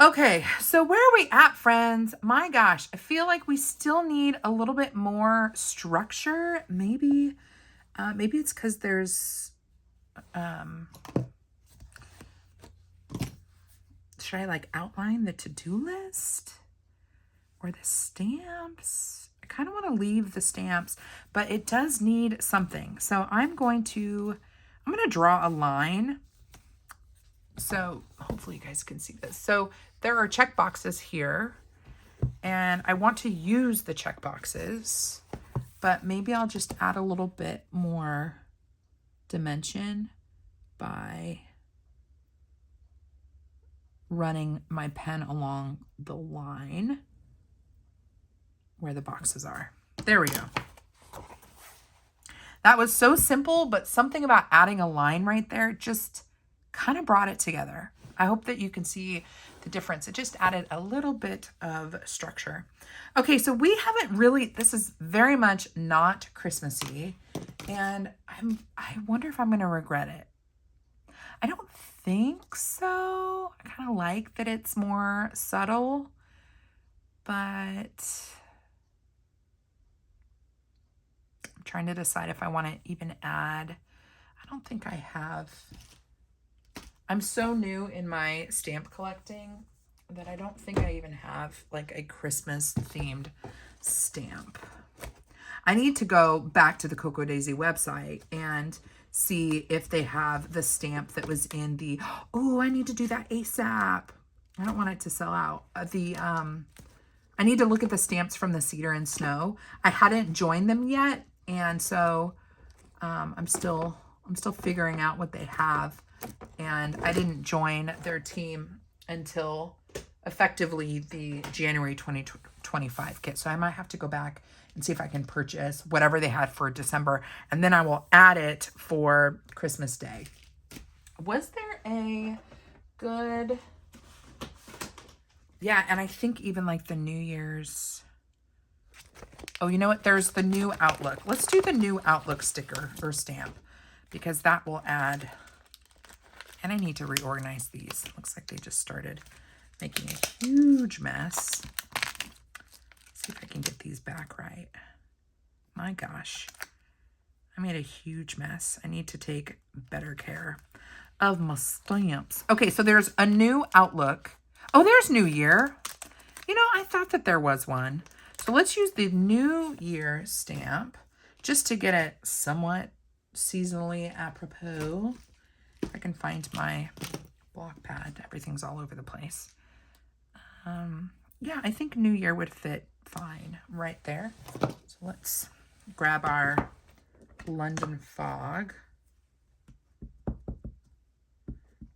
A: Okay, so where are we at, friends? My gosh, I feel like we still need a little bit more structure. Maybe it's because there's, should I like outline the to-do list or the stamps? I kind of want to leave the stamps, but it does need something. So I'm going to draw a line. So hopefully you guys can see this. So there are check boxes here, and I want to use the check boxes, but maybe I'll just add a little bit more dimension by running my pen along the line where the boxes are. There we go. That was so simple, but something about adding a line right there just kind of brought it together. I hope that you can see the difference. It just added a little bit of structure. Okay, so we haven't really, this is very much not Christmassy, and I wonder if I'm going to regret it. I don't think so. I kind of like that it's more subtle, but I'm trying to decide if I want to even add, I don't think I have. I'm so new in my stamp collecting that I don't think I even have like a Christmas themed stamp. I need to go back to the Cooa Daisy website and see if they have the stamp that was in the, I need to do that ASAP. I don't want it to sell out. I need to look at the stamps from the Cedar and Snow. I hadn't joined them yet, and so I'm still figuring out what they have. And I didn't join their team until effectively the January 2025 kit. So I might have to go back and see if I can purchase whatever they had for December, and then I will add it for Christmas Day. Was there a good, yeah, and I think even like the New Year's, oh, you know what? There's the new Outlook. Let's do the new Outlook sticker or stamp, because that will add. And I need to reorganize these. Looks like they just started making a huge mess. See if I can get these back right. My gosh. I made a huge mess. I need to take better care of my stamps. Okay, so there's a new Outlook. Oh, there's New Year. I thought that there was one. So let's use the New Year stamp just to get it somewhat seasonally apropos. If I can find my block pad. Everything's all over the place. Yeah, I think New Year would fit fine right there. So let's grab our London Fog.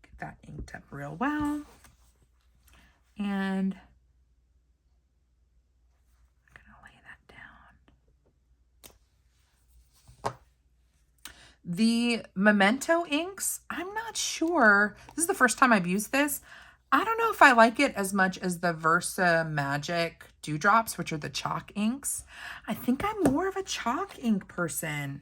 A: Get that inked up real well. And I'm going to lay that down. The Memento inks, I'm not sure. This is the first time I've used this. I don't know if I like it as much as the Versa Magic Dewdrops, which are the chalk inks. I think I'm more of a chalk ink person.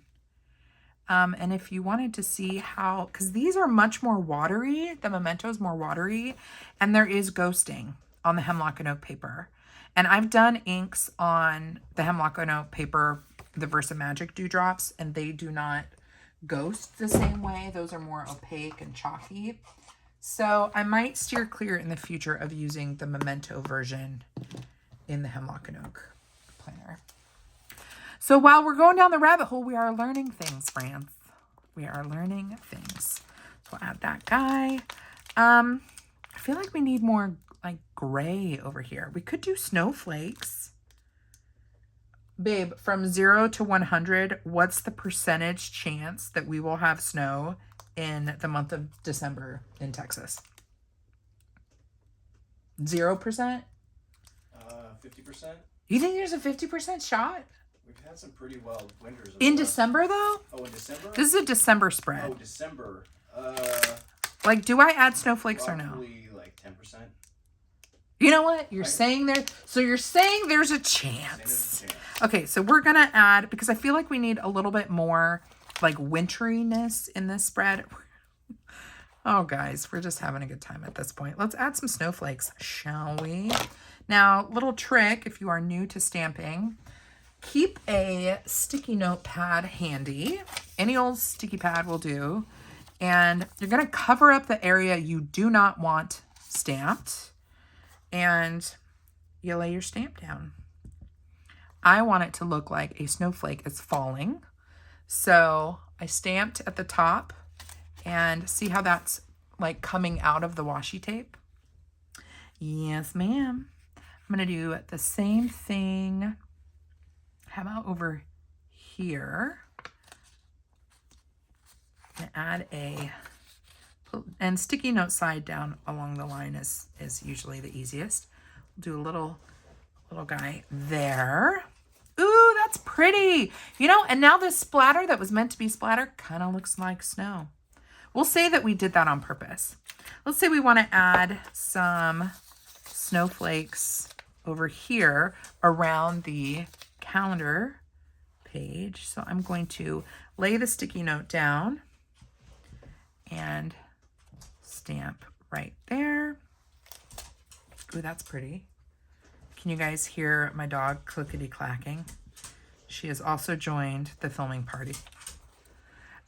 A: And if you wanted to see how, because these are much more watery, the Memento is more watery, and there is ghosting on the Hemlock and Oak paper. And I've done inks on the Hemlock and Oak paper, the Versa Magic Dewdrops, and they do not ghost the same way. Those are more opaque and chalky. So I might steer clear in the future of using the Memento version in the Hemlock and Oak planner. So while we're going down the rabbit hole, we are learning things, friends. We are learning things. So we'll add that guy. I feel like we need more like gray over here. We could do snowflakes. Babe, from 0 to 100, what's the percentage chance that we will have snow in the month of December in Texas? 0%?
B: 50%.
A: You think there's a 50% shot?
B: We've had some pretty wild winters.
A: In December, though?
B: Oh, in December?
A: This is a December spread.
B: Oh, December.
A: Like, do I add snowflakes or no?
B: Probably like 10%.
A: You know what? You're saying there. So you're saying there's a chance. Okay, so we're going to add, because I feel like we need a little bit more like winteriness in this spread. Oh, guys, we're just having a good time at this point. Let's add some snowflakes, shall we? Now, little trick, if you are new to stamping, keep a sticky note pad handy. Any old sticky pad will do. And you're going to cover up the area you do not want stamped. And you lay your stamp down. I want it to look like a snowflake is falling. So I stamped at the top and see how that's like coming out of the washi tape? Yes, ma'am. I'm going to do the same thing. How about over here? I'm going to add and sticky note side down along the line is usually the easiest. We'll do a little guy there. Ooh, that's pretty. You know, and now this splatter that was meant to be splatter kind of looks like snow. We'll say that we did that on purpose. Let's say we want to add some snowflakes over here around the calendar page. So I'm going to lay the sticky note down and stamp right there. Ooh, that's pretty. Can you guys hear my dog clickety-clacking? She has also joined the filming party.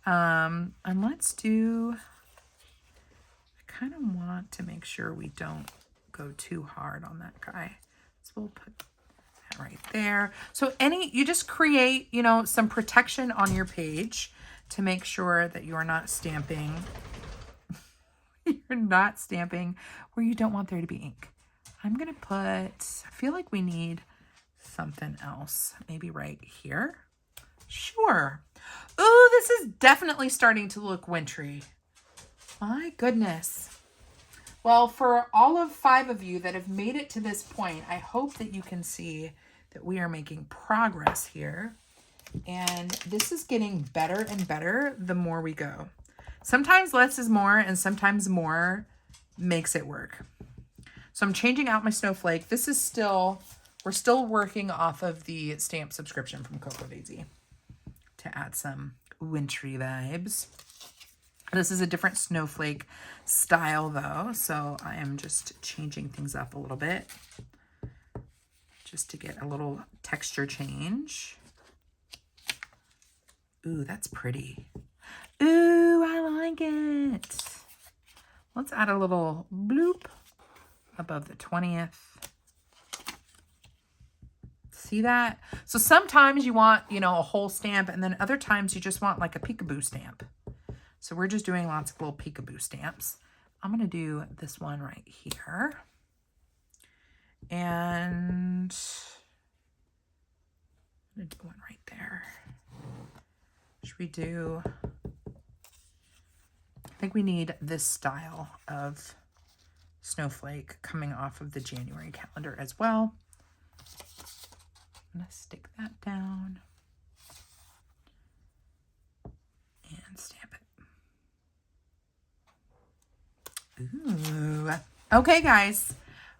A: And let's do, I kind of want to make sure we don't go too hard on that guy. So we'll put that right there. So you just create, you know, some protection on your page to make sure that you are not stamping. You're not stamping where you don't want there to be ink. I'm going to I feel like we need something else. Maybe right here. Sure. Ooh, this is definitely starting to look wintry. My goodness. Well, for all of 5 of you that have made it to this point, I hope that you can see that we are making progress here. And this is getting better and better the more we go. Sometimes less is more, and sometimes more makes it work. So I'm changing out my snowflake. We're still working off of the stamp subscription from Cooa Daisy to add some wintry vibes. This is a different snowflake style though, so I am just changing things up a little bit just to get a little texture change. Ooh, that's pretty. Ooh, I like it. Let's add a little bloop above the 20th. See that? So sometimes you want, you know, a whole stamp, and then other times you just want like a peekaboo stamp. So we're just doing lots of little peekaboo stamps. I'm going to do this one right here. And I'm going to do one right there. Should we do... I think we need this style of snowflake coming off of the January calendar as well. I'm going to stick that down and stamp it. Ooh. Okay, guys.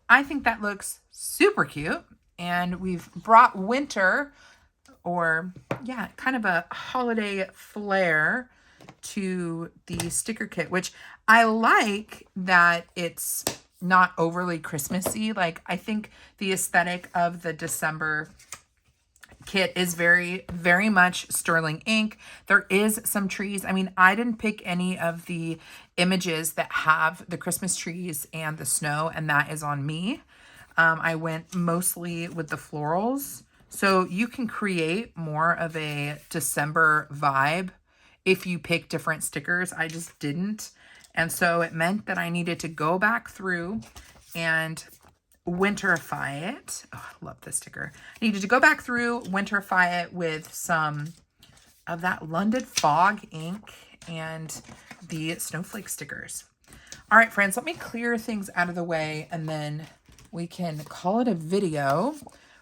A: I think that looks super cute. And we've brought winter, or yeah, kind of a holiday flair to the sticker kit, which I like that it's not overly Christmassy. Like, I think the aesthetic of the December kit is very, very much sterling ink. There is some trees. I mean, I didn't pick any of the images that have the Christmas trees and the snow, and that is on me. I went mostly with the florals. So you can create more of a December vibe if you pick different stickers. I just didn't. And so it meant that I needed to go back through and winterify it. Oh, I love this sticker. I needed to go back through, winterify it with some of that London Fog ink and the snowflake stickers. All right, friends, let me clear things out of the way and then we can call it a video.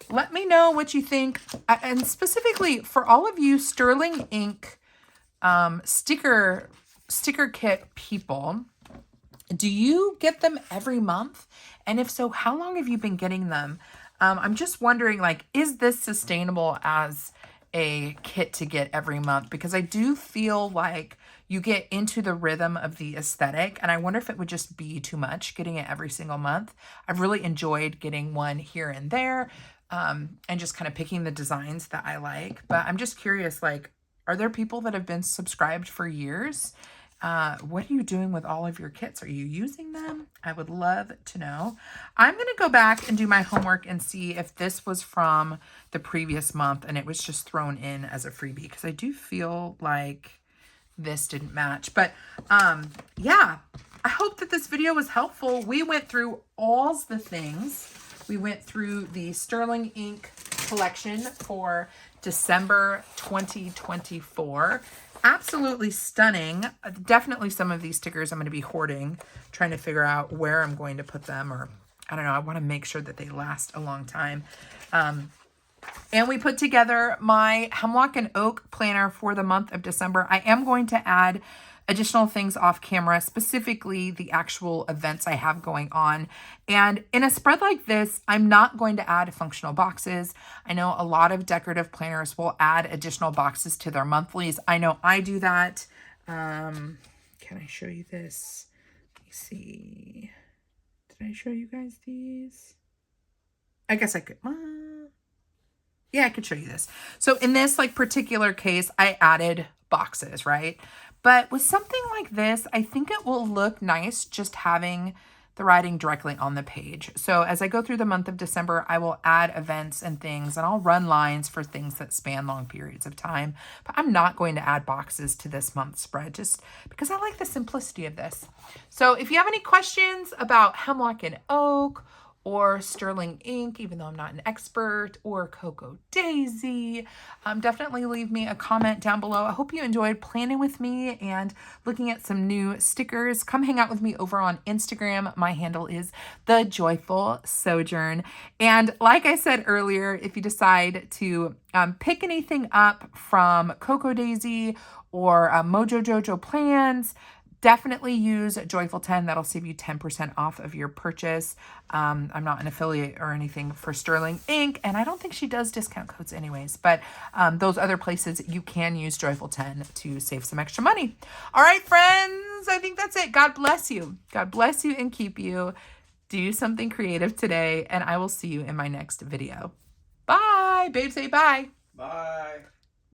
A: Let me know what you think. And specifically for all of you sterling ink sticker kit people, do you get them every month? And if so, how long have you been getting them? I'm just wondering, like, is this sustainable as a kit to get every month? Because I do feel like you get into the rhythm of the aesthetic, and I wonder if it would just be too much getting it every single month. I've really enjoyed getting one here and there, and just kind of picking the designs that I like. But I'm just curious, like, are there people that have been subscribed for years? What are you doing with all of your kits? Are you using them? I would love to know. I'm going to go back and do my homework and see if this was from the previous month and it was just thrown in as a freebie, because I do feel like this didn't match. But yeah, I hope that this video was helpful. We went through all the things. We went through the sterling ink collection for December 2024. Absolutely stunning. Definitely some of these stickers I'm going to be hoarding, trying to figure out where I'm going to put them, or I don't know. I want to make sure that they last a long time. And we put together my Hemlock and Oak planner for the month of December. I am going to add additional things off camera, specifically the actual events I have going on. And in a spread like this, I'm not going to add functional boxes. I know a lot of decorative planners will add additional boxes to their monthlies. I know I do that. Can I show you this? Let me see. Did I show you guys these? I guess I could. Yeah, I could show you this. So in this like particular case, I added boxes, right? But with something like this, I think it will look nice just having the writing directly on the page. So as I go through the month of December, I will add events and things, and I'll run lines for things that span long periods of time. But I'm not going to add boxes to this month's spread just because I like the simplicity of this. So if you have any questions about Hemlock and Oak, or sterling ink, even though I'm not an expert, or Cooa Daisy, definitely leave me a comment down below. I hope you enjoyed planning with me and looking at some new stickers. Come hang out with me over on Instagram. My handle is The Joyful Sojourn. And like I said earlier, if you decide to pick anything up from Cooa Daisy or Mojo Jojo Plans, definitely use Joyful 10. That'll save you 10% off of your purchase. I'm not an affiliate or anything for Sterling Ink, and I don't think she does discount codes anyways, but those other places you can use Joyful 10 to save some extra money. All right, friends, I think that's it. God bless you. God bless you and keep you. Do something creative today, and I will see you in my next video. Bye. Babe, say bye.
B: Bye.